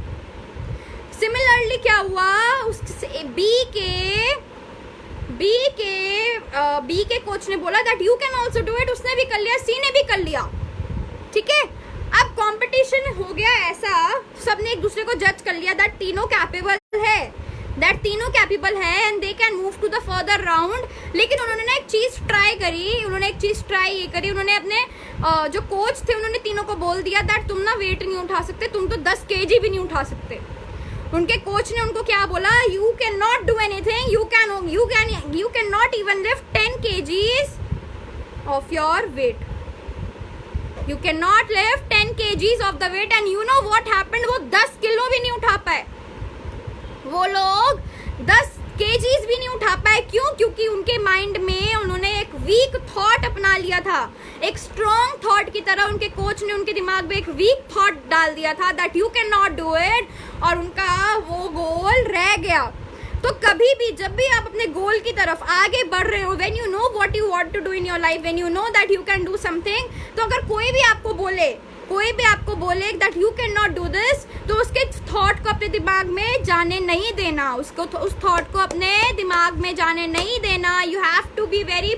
सिमिलरली क्या हुआ, बी के कोच ने बोला that you can also do it. उसने भी कर लिया, सी ने भी कर लिया, ठीक है. अब कंपटीशन हो गया ऐसा, सबने एक दूसरे को जज कर लिया दैट तीनों कैपेबल है, and they can move to the further round. लेकिन उन्होंने ना एक चीज ट्राई करी. उन्होंने अपने जो कोच थे उन्होंने तीनों को बोल दिया दैट तुम ना वेट नहीं उठा सकते, तुम तो 10 kg भी नहीं उठा सकते. उनके कोच ने उनको क्या बोला, you can not do anything, you can not even lift 10 kgs of your weight. You cannot lift 10 kgs of the weight. And you know what happened, वो 10 किलो भी नहीं उठा पाए. वो लोग 10 kgs भी नहीं उठा पाए. क्यों? क्योंकि उनके माइंड में उन्होंने एक वीक थॉट अपना लिया था. एक स्ट्रॉन्ग थॉट की तरह उनके कोच ने उनके दिमाग में एक वीक थॉट डाल दिया था that you can not do it. और उनका वो गोल रह गया. तो कभी भी जब भी आप अपने गोल की तरफ आगे बढ़ रहे हो, when you know what you want to do in your life, when you know that you can do something, तो अगर कोई भी आपको बोले that you can not do this, तो उसके थॉट को अपने दिमाग में जाने नहीं देना. उस थॉट को अपने दिमाग में जाने नहीं देना. You have to be very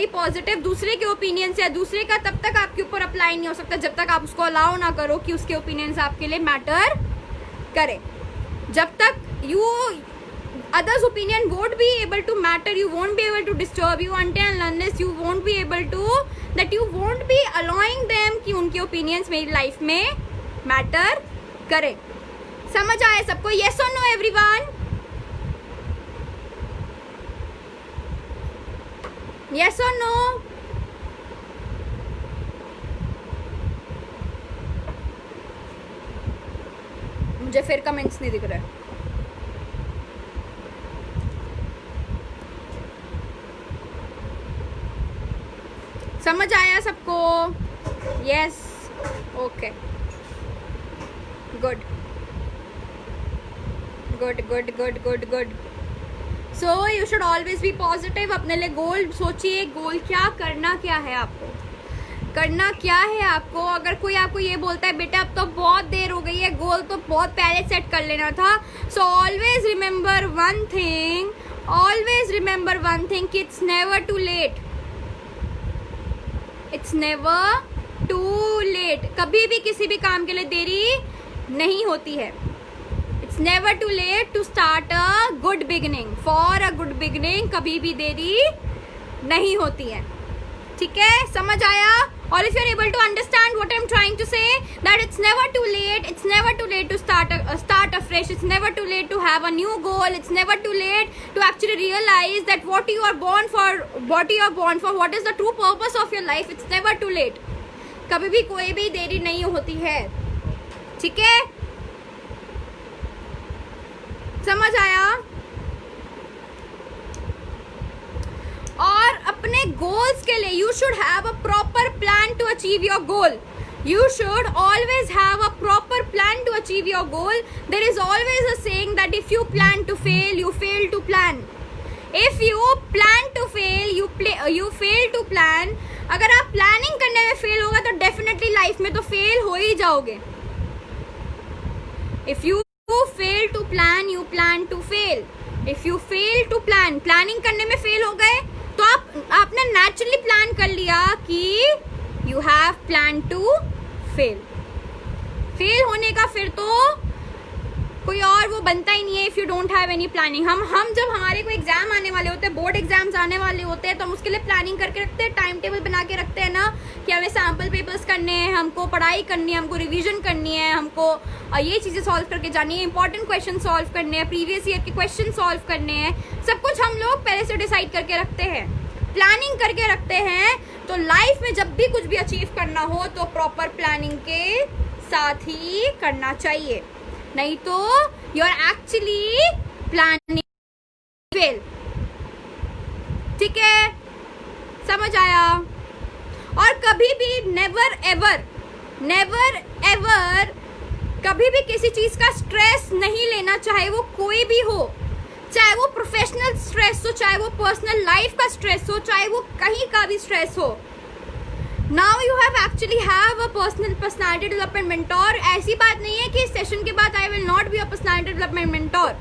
positive. दूसरे के ओपिनियन से, दूसरे का तब तक आपके ऊपर अप्लाई नहीं हो सकता जब तक आप उसको अलाउ ना करो कि उसके ओपिनियंस आपके लिए मैटर करे. जब तक others opinion won't be able to matter, you won't be able to disturb you until and unless you won't be able to, that you won't be allowing them कि उनके opinions मेरी life में matter करें. समझ आया सबको? yes or no everyone? yes or no? मुझे फिर कमेंट्स नहीं दिख रहे. समझ आया सबको? Yes, okay, good. So you should always be positive. अपने लिए गोल सोचिए. गोल क्या है आपको, करना क्या है आपको. अगर कोई आपको ये बोलता है बेटा अब तो बहुत देर हो गई है, गोल तो बहुत पहले सेट कर लेना था, so always remember one thing कि इट्स नेवर टू लेट. कभी भी किसी भी काम के लिए देरी नहीं होती है. It's never too late to start a good beginning. For a good beginning कभी भी देरी नहीं होती है. ठीक है, समझ आया? और if you're able to understand what I'm trying to say, that it's never too late to start afresh, it's never too late to have a new goal, it's never too late to actually realize that what you are born for, what is the true purpose of your life, it's never too late. कभी भी कोई भी देरी नहीं होती है, ठीक है? समझ आया? और अपने गोल्स के लिए you should have a proper plan to achieve your goal. You should always have a proper plan to achieve your goal. There is always a saying that if you plan to fail, you fail to plan. If you plan to fail, you fail to plan. अगर आप planning करने में fail होगा तो definitely life में तो fail हो ही जाओगे. If you fail to plan, you plan to fail. If you fail to plan, planning करने में फेल हो गए तो आपने नेचुरली प्लान कर लिया कि you have plan to fail होने का फिर तो कोई और वो बनता ही नहीं है. If you don't have any planning. हम जब हमारे कोई एग्जाम आने वाले होते हैं, बोर्ड एग्जाम्स आने वाले होते हैं, तो हम उसके लिए प्लानिंग करके रखते हैं, टाइम टेबल बना के रखते हैं ना कि हमें सैम्पल पेपर्स करने हैं, हमको पढ़ाई करनी है, हमको रिवीजन करनी है, हमको ये चीज़ें सॉल्व करके जानी है, इंपॉर्टेंट क्वेश्चन सॉल्व करने हैं, प्रीवियस ईयर के क्वेश्चन सॉल्व करने हैं. सब कुछ हम लोग पहले से डिसाइड करके रखते हैं, प्लानिंग करके रखते हैं. तो लाइफ में जब भी कुछ भी अचीव करना हो तो प्रॉपर प्लानिंग के साथ ही करना चाहिए, नहीं तो you are actually planning fail. ठीक है, समझ आया? और कभी भी नेवर एवर कभी भी किसी चीज का स्ट्रेस नहीं लेना, चाहे वो कोई भी हो, चाहे वो प्रोफेशनल स्ट्रेस हो, चाहे वो पर्सनल लाइफ का स्ट्रेस हो, चाहे वो कहीं का भी स्ट्रेस हो. Now you have actually have a personality development mentor. ऐसी बात नहीं है कि इस सेशन के बाद I will not be a personality development mentor.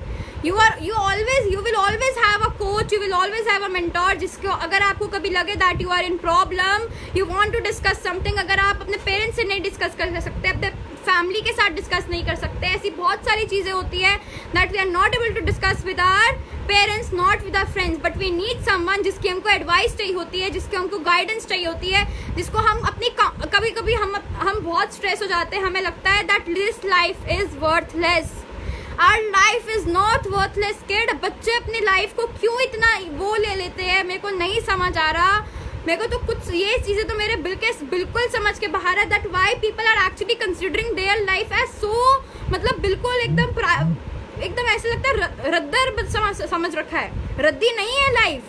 you will always have a coach, you will always have a mentor. जिसको अगर आपको कभी लगे that you are in problem, you want to discuss something, अगर आप अपने पेरेंट्स से नहीं डिस्कस कर सकते, अपने फैमिली के साथ डिस्कस नहीं कर सकते, ऐसी बहुत सारी चीज़ें होती है that we are not able to discuss with our parents, not with our friends, but we need someone जिसकी हमको एडवाइस चाहिए होती है, जिसकी हमको गाइडेंस चाहिए होती है, जिसको हम अपनी कभी कभी हम बहुत स्ट्रेस हो जाते हैं, हमें लगता है that this life is worthless. Our life is not worthless kid. बच्चे अपनी लाइफ को क्यों इतना वो ले लेते हैं, मेरे को नहीं समझ आ रहा. मेरे को तो कुछ ये चीज़ें तो मेरे बिल्कुल समझ के बाहर है. That why people are actually considering their life as so, मतलब बिल्कुल एकदम ऐसे लगता है रद्दर समझ रखा है. रद्दी नहीं है लाइफ,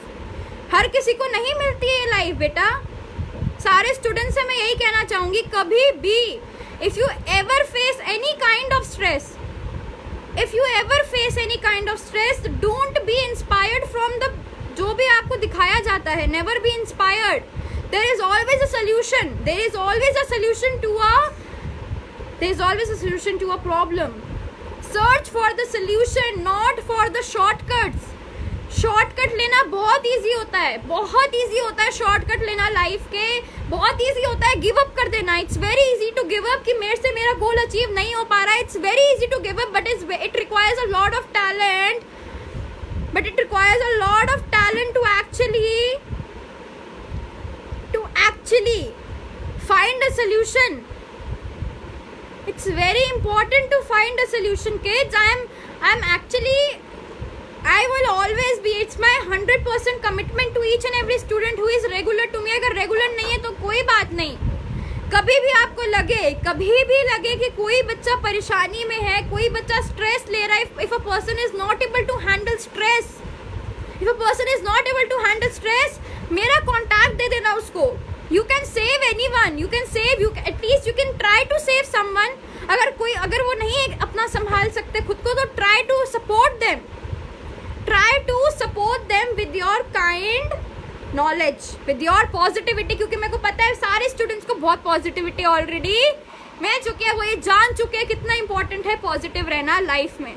हर किसी को नहीं मिलती है ये लाइफ बेटा. सारे स्टूडेंट्स से मैं यही कहना चाहूँगी, कभी भी if you ever face any kind of stress, if you ever face any kind of stress, don't be inspired from the जो भी आपको दिखाया जाता है. never be inspired. there is always a solution. there is always a solution to a problem. search for the solution, not for the shortcuts. Shortcut लेना बहुत easy होता है, बहुत इजी होता है शॉर्टकट लेना लाइफ के, बहुत इजी होता है गिव अप कर देना. It's very easy to give up कि मेरे से मेरा गोल अचीव नहीं हो पा रहा है. It's very easy to give up, but it requires a lot of talent, to actually find a solution. It's very important to find a solution kids. I am actually I will always be, it's my 100% commitment to each and every student who is regular to me. अगर regular नहीं है तो कोई बात नहीं, कभी भी आपको लगे कि कोई बच्चा परेशानी में है, कोई बच्चा स्ट्रेस ले रहा है, if a person is not able to handle stress, मेरा कॉन्टैक्ट दे देना उसको. You can save anyone, at least you can try to save someone. अगर वो नहीं अपना संभाल सकते खुद को, तो try to support them. Try to support them with your kind knowledge, with your positivity. क्योंकि मेरे को पता है सारे स्टूडेंट्स को बहुत पॉजिटिविटी ऑलरेडी मिल चुकी है, वो ये जान चुके हैं कितना इंपॉर्टेंट है पॉजिटिव रहना लाइफ में.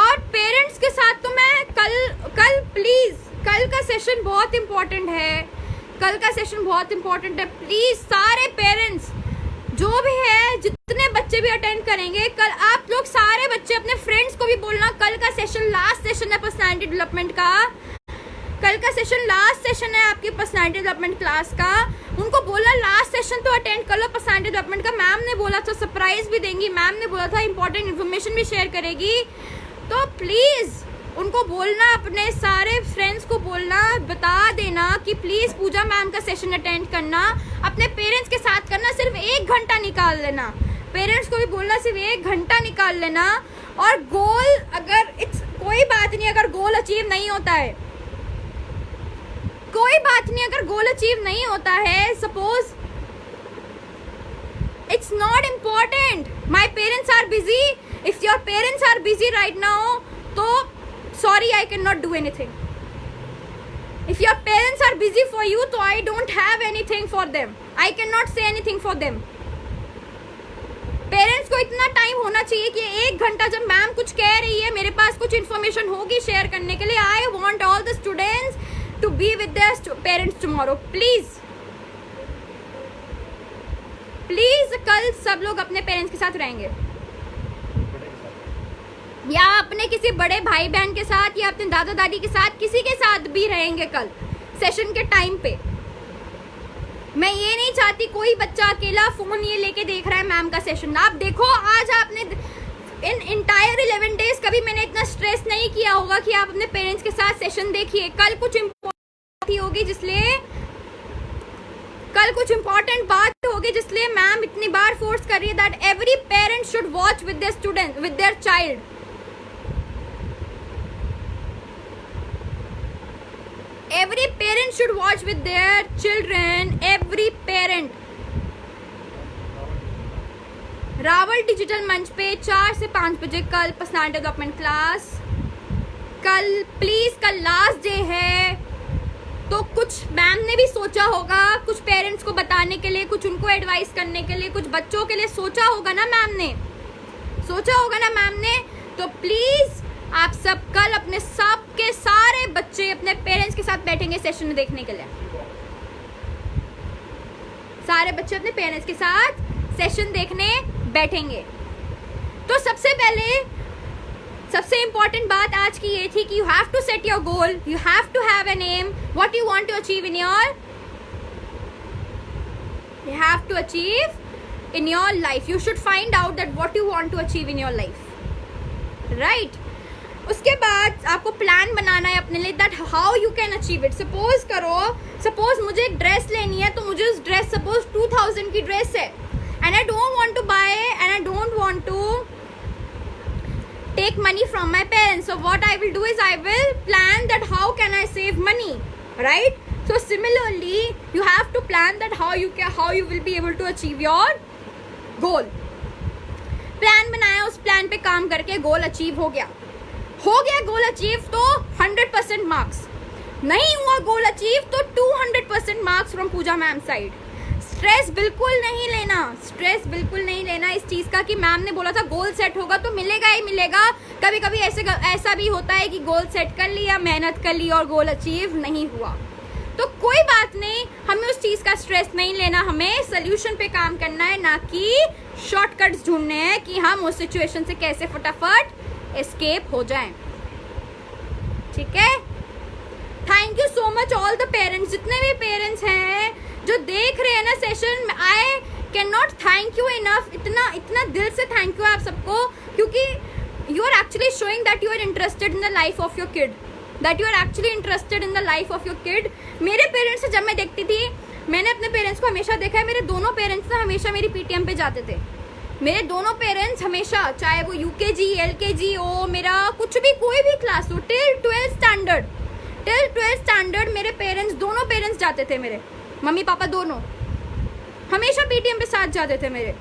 और पेरेंट्स के साथ तो मैं कल प्लीज, कल का सेशन बहुत इंपॉर्टेंट है. प्लीज सारे पेरेंट्स जो भी है, जितने बच्चे भी अटेंड करेंगे कल, आप लोग सारे बच्चे अपने फ्रेंड्स को भी बोलना, कल का सेशन लास्ट सेशन है पर्सनालिटी डेवलपमेंट का. कल का सेशन लास्ट सेशन है आपकी पर्सनालिटी डेवलपमेंट क्लास का, उनको बोला लास्ट सेशन तो अटेंड कर लो पर्सनालिटी डेवलपमेंट का। मैम ने बोला था सरप्राइज भी देंगी, मैम ने बोला था इंपॉर्टेंट इन्फॉर्मेशन भी शेयर करेगी। तो प्लीज़ उनको बोलना, अपने सारे फ्रेंड्स को बोलना, बता देना कि प्लीज़ पूजा मैम का सेशन अटेंड करना, अपने पेरेंट्स के साथ करना, सिर्फ 1 घंटा निकाल लेना। पेरेंट्स को भी बोलना सिर्फ 1 घंटा निकाल लेना। और गोल, अगर कोई बात नहीं अगर गोल अचीव नहीं होता है, कोई बात नहीं अगर गोल अचीव नहीं होता है, suppose it's not important, my parents are busy, if your parents are busy right now, तो sorry I cannot do anything. If your parents are busy for you, तो I don't have anything for them. I cannot say anything for them. Parents को इतना time होना चाहिए कि 1 घंटा जब ma'am कुछ कह रही है, मेरे पास कुछ इन्फॉर्मेशन होगी शेयर करने के लिए, I want all the students to be with their parents tomorrow. Please please कल सब लोग अपने पेरेंट्स के साथ रहेंगे, या अपने किसी बड़े भाई बहन के साथ, या अपने दादा दादी के साथ, किसी के साथ भी रहेंगे कल सेशन के टाइम पे। मैं ये नहीं चाहती कोई बच्चा अकेला फोन ये लेके देख रहा है मैम का सेशन। आप देखो, आज आपने इन इंटायर 11 डेज कभी मैंने इतना स्ट्रेस नहीं किया होगा कि आप अपने पेरेंट्स के साथ सेशन देखिए। कल कुछ इम्पोर्टेंट होगी जिसलिए मैम इतनी बार फोर्स कर रही है that every parent should watch with their student, with their child. Every parent should watch with their children. Every parent. Rawal digital मंच पे 4 से 5 बजे कल पर्सनालिटी डेवलपमेंट क्लास। कल प्लीज, कल लास्ट डे है, तो कुछ मैम ने भी सोचा होगा, कुछ पेरेंट्स को बताने के लिए, कुछ उनको एडवाइस करने के लिए, कुछ बच्चों के लिए सोचा होगा ना मैम ने, तो प्लीज आप सब कल अपने सबके सारे बच्चे अपने पेरेंट्स के साथ बैठेंगे सेशन देखने के लिए। सारे बच्चे अपने पेरेंट्स के साथ सेशन देखने बैठेंगे। तो सबसे पहले सबसे इंपॉर्टेंट बात आज की ये थी कि you have to set your goal, you have to have an aim, what you want to achieve in your, you have to achieve in your life. You should find out that what you want to achieve in your life, right? उसके बाद आपको plan बनाना है अपने लिए that how you can achieve it. Suppose मुझे एक dress लेनी है, तो मुझे उस ड्रेस, सपोज 2000 की ड्रेस है, and I don't want to buy and I don't want to take money from my parents, so what I will do is I will plan that how can I save money, right? So similarly, you have to plan that how you will be able to achieve your goal. Plan बनाया, उस plan पे काम करके goal achieve हो गया गोल achieve तो 100% marks, नहीं हुआ गोल अचीव तो 200% marks from Puja ma'am side. Stress बिल्कुल नहीं लेना इस चीज का कि मैम ने बोला था गोल सेट होगा तो मिलेगा ही मिलेगा। कभी कभी ऐसा भी होता है कि गोल सेट कर लिया, मेहनत कर ली और गोल अचीव नहीं हुआ, तो कोई बात नहीं, हमें उस चीज का स्ट्रेस नहीं लेना, हमें सोल्यूशन पे काम करना है, ना कि शॉर्टकट्स ढूंढने हैं कि हम उस सिचुएशन से कैसे फटाफट एस्केप हो जाएं। ठीक है, thank you so much all the parents, जितने भी पेरेंट्स हैं जो देख रहे हैं ना session, I can not thank you enough, इतना दिल से थैंक यू आप सबको, क्योंकि you are actually showing that you are interested in the life of your kid, that you are actually interested in the life of your kid. मेरे parents से जब मैं देखती थी, मैंने अपने पेरेंट्स को हमेशा देखा है, मेरे दोनों पेरेंट्स ना हमेशा मेरी पीटीएम पे जाते थे। मेरे दोनों पेरेंट्स हमेशा, चाहे वो यूकेजी, एलकेजी हो, मेरा कुछ भी कोई भी क्लास हो, टिल 12th स्टैंडर्ड मेरे पेरेंट्स, दोनों पेरेंट्स जाते थे, मेरे मम्मी पापा दोनों हमेशा पीटीएम पे साथ जाते थे मेरे।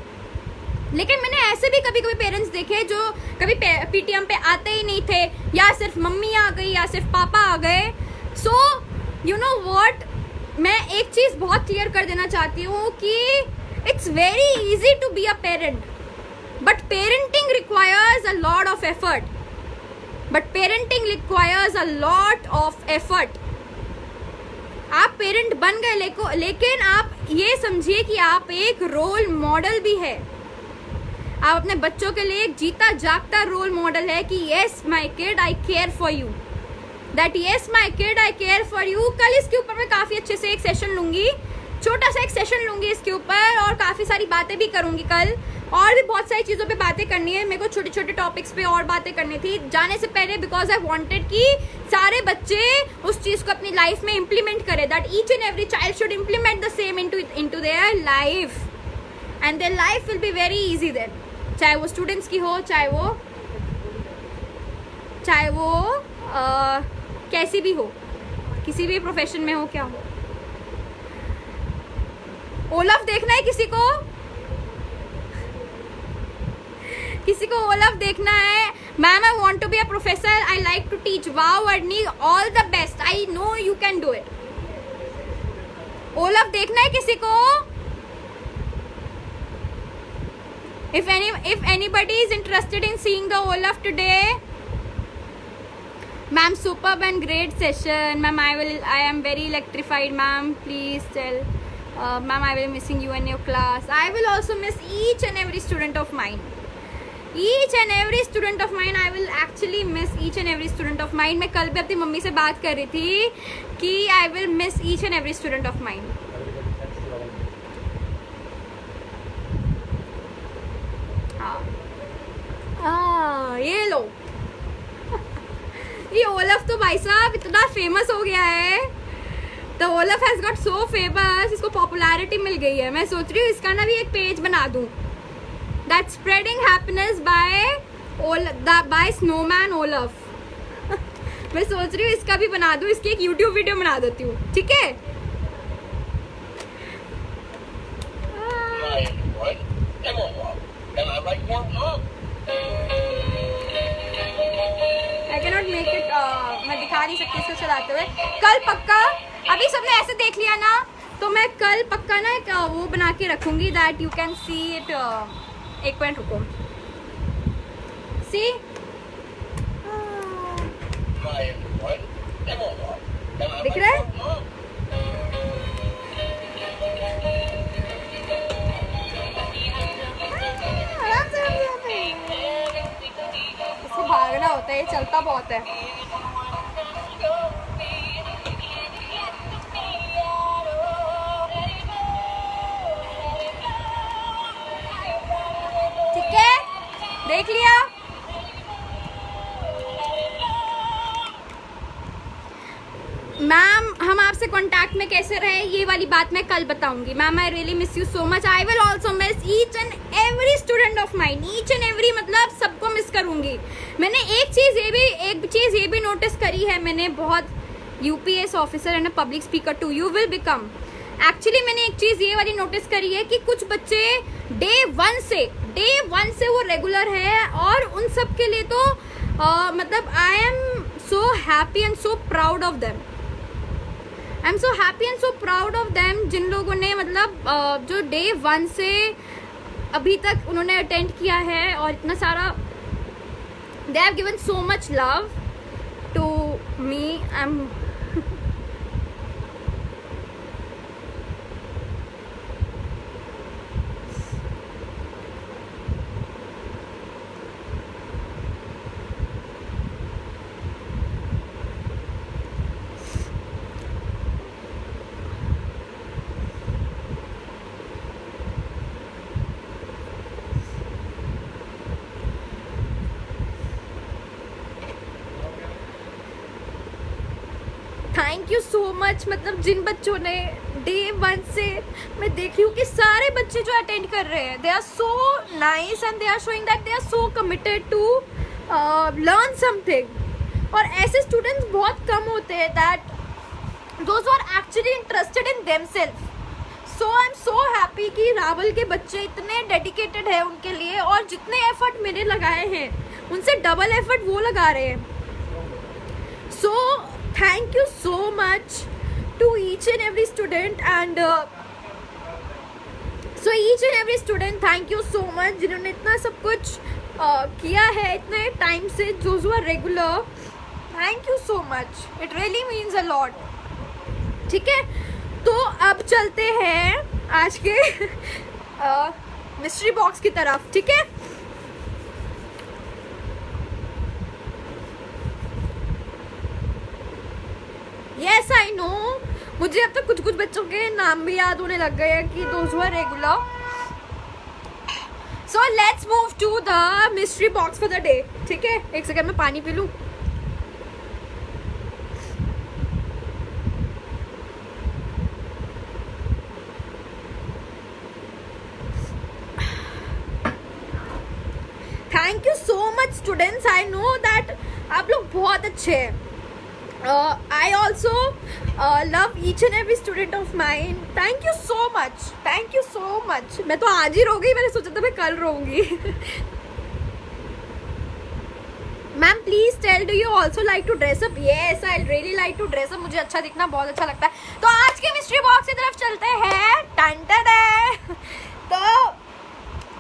लेकिन मैंने ऐसे भी कभी कभी पेरेंट्स देखे जो कभी पीटीएम पे आते ही नहीं थे, या सिर्फ मम्मी आ गई या सिर्फ पापा आ गए। सो यू नो व्हाट, मैं एक चीज़ बहुत क्लियर कर देना चाहती हूँ कि it's very easy to be a parent, but parenting requires a lot of effort. आप पेरेंट बन गए, लेकिन आप ये समझिए कि आप एक रोल मॉडल भी है। आप अपने बच्चों के लिए एक जीता जागता रोल मॉडल है कि yes my kid, I care for you, that yes my kid I care for you. कल इसके ऊपर मैं काफ़ी अच्छे से एक सेशन लूँगी, छोटा सा एक सेशन लूँगी इसके ऊपर, और काफ़ी सारी बातें भी करूँगी कल, और भी बहुत सारी चीज़ों पे बातें करनी है मेरे को, छोटे छोटे टॉपिक्स पे और बातें करनी थी जाने से पहले, बिकॉज आई वांटेड कि सारे बच्चे उस चीज़ को अपनी लाइफ में इम्प्लीमेंट करें, that each and every child should implement the same into their life, and their life will be very easy then, चाहे वो स्टूडेंट्स की हो, चाहे वो कैसी भी हो, किसी भी प्रोफेशन में हो, क्या हो। ओलफ देखना है किसी को? किसी को ओलफ देखना है? Ma'am I want to be a professor, I like to teach. Wow Arnie, all the best, I know you can do it. Olaf देखना है किसी को? If anybody is interested in seeing the Olaf today, ma'am, superb and great session, ma'am. I am very electrified, ma'am. Please tell, ma'am, I will be missing you and your class. I will also miss each and every student of mine. Each and every student of mine, I will actually miss each and every student of mine. मैं कल भी अपनी mummy से बात कर रही थी कि I will miss each and every student of mine. ये लो ये ओलफ तो भाई साहब इतना फेमस हो गया है, तो Olaf has got so famous, इसको पॉपुलैरिटी मिल गई है। मैं सोच रही हूँ इसका ना भी एक पेज बना दूँ, that spreading happiness bye snowman Olaf. मैं सोच रही हूँ इसका भी बना दूँ, इसकी एक यूट्यूब वीडियो बना देती हूँ, ठीक है? I cannot make it, मैं दिखा नहीं सकती इसको चलाते हुए। कल पक्का, अभी सबने ऐसे देख लिया ना, तो मैं कल पक्का ना एक वो बना के रखूंगी, that you can see it. एक मिनट रुको, सी दिख रहा है? इसको भागना होता है, ये चलता बहुत है। ठीक है, देख लिया? मैम हम आपसे कांटेक्ट में कैसे रहे, ये वाली बात मैं कल बताऊंगी। Ma'am I really miss you so much, I will also miss each and every student of mine, each and every, मतलब सबको मिस करूंगी। मैंने एक चीज़ ये भी नोटिस करी है, मैंने बहुत UPS officer and public speaker too you will become. Actually मैंने एक चीज़ ये वाली नोटिस करी है कि कुछ बच्चे डे वन से वो रेगुलर है, और उन सब के लिए तो मतलब I am so happy and so proud of them. I am so happy and so proud of them, जिन लोगों ने मतलब जो डे वन से अभी तक उन्होंने अटेंड किया है, और इतना सारा they have given so much love to me. I am thank you so much. मतलब जिन बच्चों ने डे वन से, मैं देख रही हूँ कि सारे बच्चे जो अटेंड कर रहे हैं, they are so nice and they are showing that they are so committed to learn something. और ऐसे स्टूडेंट्स बहुत कम होते हैं that those are actually interested in themselves. So I am so happy कि रावल के बच्चे इतने डेडिकेटेड है उनके लिए, और जितने एफर्ट मैंने लगाए हैं उनसे डबल एफर्ट वो लगा रहे हैं। सो thank you so much to each and every student, and so each and every student, thank you so much जिन्होंने इतना सब कुछ किया है इतने टाइम से, those who are regular, thank you so much, it really means a lot। ठीक है, तो अब चलते हैं आज के मिस्ट्री बॉक्स की तरफ, ठीक है? यस आई नो, मुझे अब तक कुछ कुछ बच्चों के नाम भी याद होने लग गए हैं कि those were regular. So let's move to the mystery box for the day. ठीक है, एक सेकंड में पानी पी लूं. Thank you so much students. I know that आप लोग बहुत अच्छे हैं. I also love each and every student of mine. Thank you so much, thank you so much. मैं तो आज ही रो गई, मैंने सोचा था मैं कल रोऊंगी. Ma'am please tell, do you also like to dress up? Yes, I really like to dress up. मुझे अच्छा दिखना बहुत अच्छा लगता है. तो आज के मिस्ट्री बॉक्स की तरफ चलते हैं. टन. तो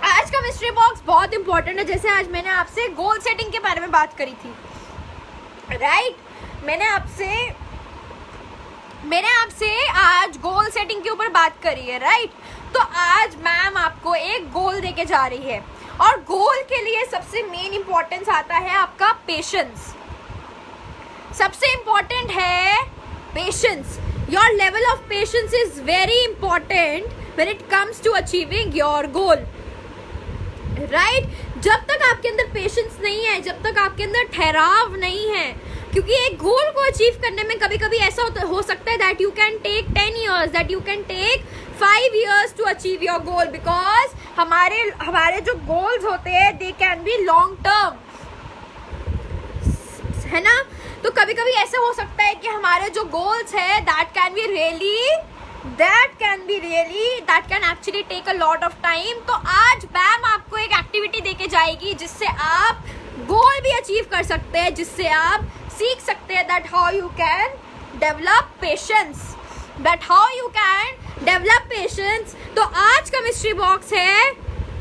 आज का मिस्ट्री बॉक्स बहुत इंपॉर्टेंट है. जैसे आज मैंने आपसे गोल सेटिंग के बारे में बात करी थी, राइट? मैंने आपसे आज गोल सेटिंग के ऊपर बात करी है, राइट? तो आज मैम आपको एक गोल देके जा रही है, और गोल के लिए सबसे मेन इंपॉर्टेंस आता है आपका पेशेंस. सबसे इंपॉर्टेंट है patience. Your level of patience is very important when it comes to achieving your goal, right? जब तक आपके अंदर पेशेंस नहीं है, जब तक आपके अंदर ठहराव नहीं है, क्योंकि एक गोल को अचीव करने में कभी कभी ऐसा हो सकता है that you can take 10 years, that you can take 5 years to achieve your goal, because हमारे जो गोल्स होते हैं they can be long term, है ना? तो कभी कभी ऐसा हो सकता है कि हमारे जो गोल्स है that can actually take a lot of time. तो आज मैम आपको एक एक्टिविटी देके जाएगी जिससे आप गोल भी अचीव कर सकते हैं, जिससे आप सीख सकते हैं that how you can develop patience. तो आज का मिस्ट्री बॉक्स है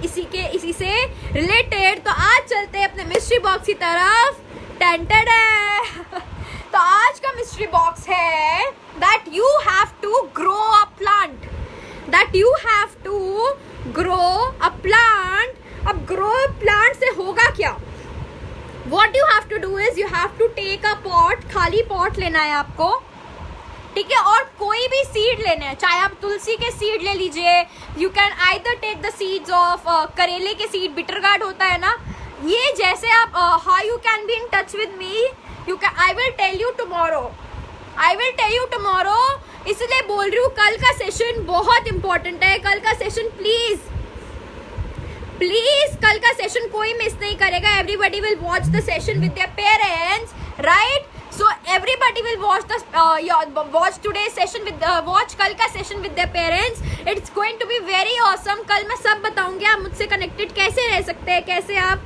इसी से रिलेटेड. तो आज चलते हैं अपने मिस्ट्री बॉक्स की तरफ. टेंटेड है. तो आज का मिस्ट्री बॉक्स है that you have to grow a plant. अब ग्रो प्लांट से होगा क्या? What you have to do is you have to take a pot. खाली पॉट लेना है आपको, ठीक है? और कोई भी सीड लेना है, चाहे आप तुलसी के सीड ले लीजिए. You can either take the seeds of करेले के सीड, बिटर गार्ड होता है ना. ये जैसे आप how you can be in touch with me, I will tell you tomorrow. इसलिए बोल रही हूँ कल का सेशन बहुत इंपॉर्टेंट है. कल का सेशन प्लीज कल का सेशन कोई मिस नहीं करेगा. Everybody will watch the session with their parents, right? So everybody will watch today session watch कल का session with their parents. It's going to be very awesome. कल मैं सब बताऊंगी आप मुझसे कनेक्टेड कैसे रह सकते हैं, कैसे आप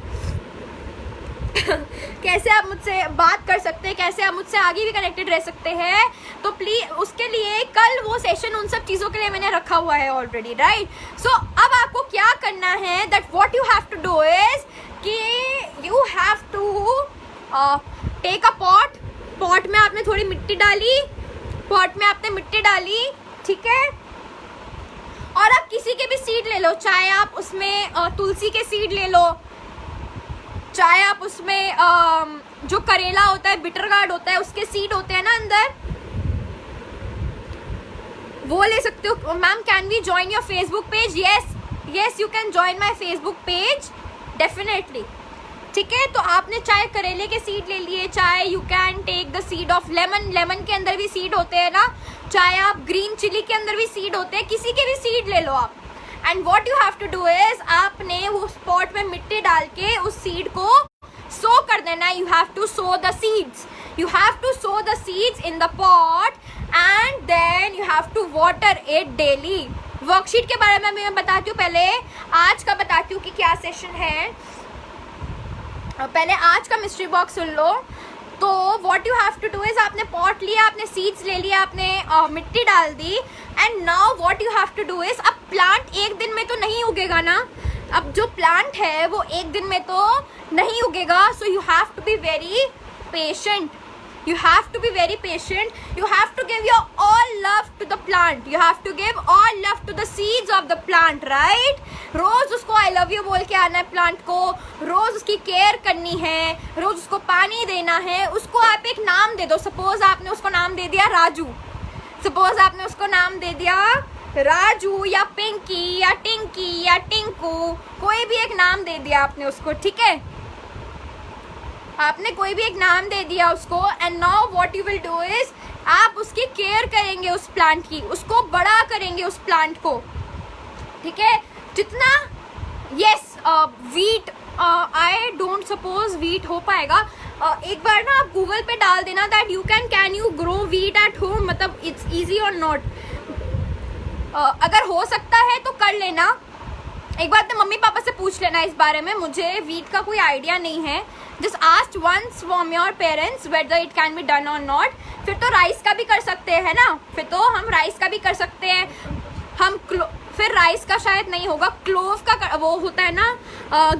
मुझसे बात कर सकते हैं, कैसे आप मुझसे आगे भी कनेक्टेड रह सकते हैं. तो प्लीज उसके लिए कल वो सेशन उन सब चीज़ों के लिए मैंने रखा हुआ है ऑलरेडी, राइट? सो अब आपको क्या करना है, that what you have to do is कि you have to take a pot में आपने थोड़ी मिट्टी डाली, ठीक है? और आप किसी के भी सीड ले लो, चाहे आप उसमें तुलसी के सीड ले लो, चाहे आप उसमें जो करेला होता है, बिटर गार्ड होता है, उसके सीड होते हैं ना अंदर, वो ले सकते हो. Ma'am can we join your Facebook page? Yes you can join my Facebook page definitely, ठीक है? तो आपने चाहे करेले के सीड ले लिए, चाहे you can take the seed of lemon के अंदर भी सीड होते हैं ना, चाहे आप ग्रीन चिली के अंदर भी सीड होते हैं, किसी के भी सीड ले लो आप. And what you have to do is आपने वो पॉट में मिट्टी डाल के उस सीड को सो कर देना. You have to sow the seeds in the pot and then you have to water it daily. Worksheet के बारे में मैं बताती हूँ. पहले आज का बताती हूँ कि क्या सेशन है. पहले आज का मिस्ट्री बॉक्स सुन लो. तो what you have to do is आपने पॉट लिया, आपने सीड्स ले लिया, आपने मिट्टी डाल दी. And now what you have to do is, अब प्लांट एक दिन में तो नहीं उगेगा ना. अब जो प्लांट है वो एक दिन में तो नहीं उगेगा. So you have to be very patient. You have to be very patient. You have to give your all love to the plant. You have to give all love to the seeds of the plant, right? रोज उसको I love you बोल के आना है plant को, रोज उसकी care करनी है, रोज उसको पानी देना है. उसको आप एक नाम दे दो. सपोज आपने उसको नाम दे दिया राजू, सपोज आपने उसको नाम दे दिया राजू या पिंकी या टिंकी या टिंकू, कोई भी एक नाम दे दिया आपने उसको, ठीक है? आपने कोई भी एक नाम दे दिया उसको. And now what you will do is, आप उसकी केयर करेंगे उस प्लांट की, उसको बड़ा करेंगे उस प्लांट को, ठीक है? जितना yes wheat, I don't suppose wheat हो पाएगा. एक बार ना आप गूगल पे डाल देना that you can you grow wheat at home, मतलब इट्स इजी और नॉट. अगर हो सकता है तो कर लेना. एक बार तो मम्मी पापा से पूछ लेना इस बारे में, मुझे वीट का कोई आइडिया नहीं है. Just ask once from your parents whether it can be done और नॉट. फिर तो राइस का भी कर सकते हैं ना, फिर तो हम राइस का भी कर सकते हैं. हम फिर राइस का शायद नहीं होगा, क्लोव का वो होता है ना,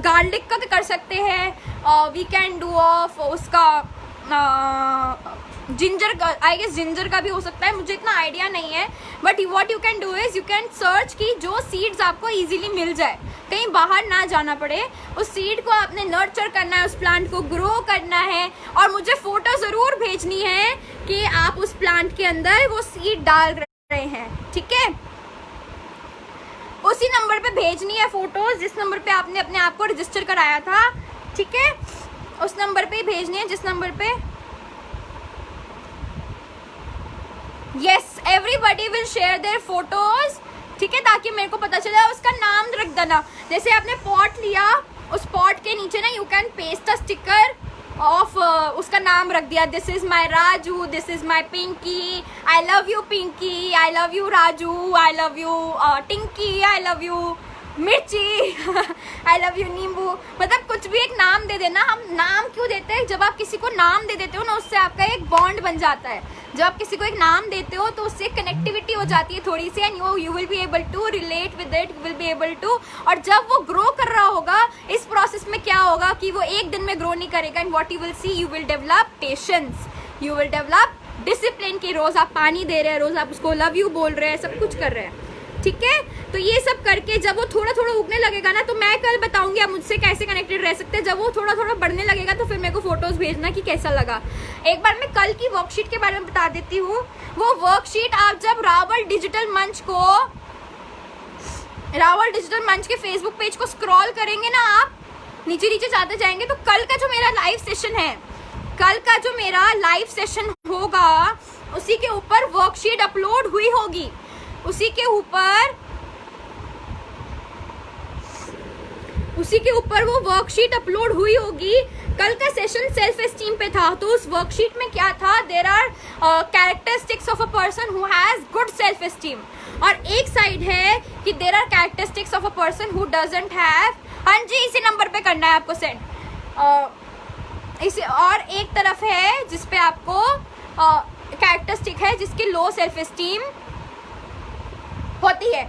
गार्लिक का कर सकते हैं. वी कैन डू ऑफ उसका जिंजर का, आई गेस जिंजर का भी हो सकता है, मुझे इतना आइडिया नहीं है. But what you can do is you can search की जो सीड्स आपको इजीली मिल जाए, कहीं बाहर ना जाना पड़े. उस सीड को आपने नर्चर करना है, उस प्लांट को ग्रो करना है. और मुझे फोटो ज़रूर भेजनी है कि आप उस प्लांट के अंदर वो सीड डाल रहे हैं, ठीक है? उसी नंबर पे भेजनी है फोटोज जिस नंबर पे आपने अपने आप को रजिस्टर कराया था, ठीक है? उस नंबर पे ही भेजनी है जिस नंबर पे. Yes, everybody will share their photos, ठीक है? ताकि मेरे को पता चले. उसका नाम रख देना. जैसे आपने पॉट लिया, उस पॉट के नीचे ना you can paste a sticker of उसका नाम रख दिया. This is my Raju, this is my Pinky, I love you Pinky, I love you Raju, I love you Tinky, I love you Mirchi, I love you नींबू. मतलब कुछ भी एक नाम दे देना. हम नाम क्यों देते हैं? जब आप किसी को नाम दे देते हो ना, उससे आपका एक बॉन्ड बन जाता है. जब आप किसी को एक नाम देते हो तो उससे कनेक्टिविटी हो जाती है थोड़ी सी, and you will be able to relate with it, you will be able to. और जब वो ग्रो कर रहा होगा, इस प्रोसेस में क्या होगा कि वो एक दिन में ग्रो नहीं करेगा. And what you will see, you will develop patience, you will develop discipline. की रोज आप पानी दे रहे हैं, रोज आप उसको लव यू बोल रहे हैं, सब कुछ कर रहे हैं, ठीक है? तो ये सब करके जब वो थोड़ा थोड़ा उगने लगेगा ना, तो मैं कल बताऊंगी आप मुझसे कैसे कनेक्टेड रह सकते हैं. जब वो थोड़ा थोड़ा बढ़ने लगेगा तो फिर मेरे को फोटोज भेजना कि कैसा लगा. एक बार मैं कल की वर्कशीट के बारे में बता देती हूँ. वो वर्कशीट आप जब रावल डिजिटल मंच के फेसबुक पेज को स्क्रॉल करेंगे ना, आप नीचे नीचे जाते जाएंगे, तो कल का जो मेरा लाइव सेशन होगा, उसी के ऊपर वर्कशीट अपलोड हुई होगी. उसी के ऊपर वो वर्कशीट अपलोड हुई होगी. कल का सेशन सेल्फ एस्टीम पे था. तो उस वर्कशीट में क्या था, there are characteristics of a person who has good self esteem, और एक साइड है कि there are characteristics of a person who doesn't have. हाँ जी, इसी नंबर पे करना है आपको सेंड. इसे और एक तरफ है जिसपे आपको कैरेक्टरिस्टिक है जिसकी लो सेल्फ एस्टीम होती है,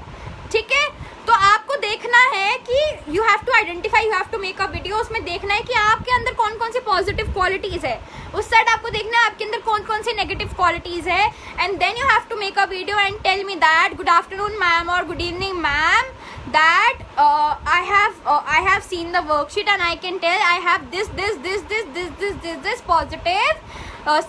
ठीक है? तो आपको देखना है कि you have to identify, you have to make a video. उसमें देखना है कि आपके अंदर कौन कौन सी पॉजिटिव क्वालिटीज है. उस साइड आपको देखना है आपके अंदर कौन कौन सी नेगेटिव क्वालिटीज है. And then you have to make a video and tell me that good afternoon ma'am और good evening ma'am, that I have seen the worksheet and I can tell I have this positive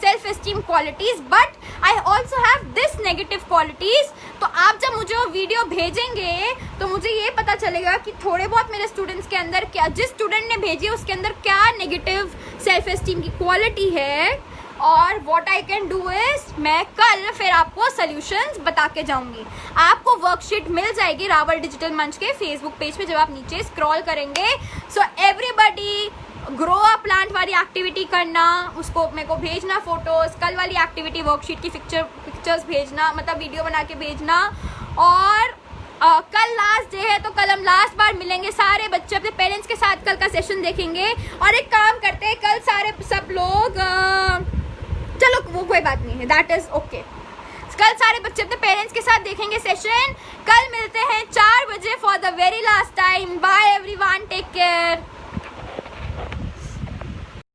self-esteem qualities, but I also have this negative qualities. तो आप जब मुझे वो video भेजेंगे तो मुझे ये पता चलेगा कि थोड़े बहुत मेरे स्टूडेंट्स के अंदर क्या, जिस स्टूडेंट ने भेजी है उसके अंदर क्या नेगेटिव सेल्फ एस्टीम की क्वालिटी है. और what I can do is, मैं कल फिर आपको सॉल्यूशंस बता के जाऊंगी. आपको वर्कशीट मिल जाएगी रावल डिजिटल मंच के फेसबुक पेज पे जब आप नीचे स्क्रॉल करेंगे. So everybody grow a plant वाली एक्टिविटी करना, उसको मेरे को भेजना फोटोज. कल वाली एक्टिविटी वर्कशीट की पिक्चर्स भेजना, मतलब वीडियो बना के भेजना. और कल लास्ट डे है तो कल हम लास्ट बार मिलेंगे. सारे बच्चे अपने पेरेंट्स के साथ कल का सेशन देखेंगे. और एक काम करते हैं, कल सब लोग चलो वो कोई बात नहीं है, दैट इज ओके. कल सारे बच्चे अपने पेरेंट्स के साथ देखेंगे सेशन. कल मिलते हैं 4 बजे for the very last time. Bye everyone, take care.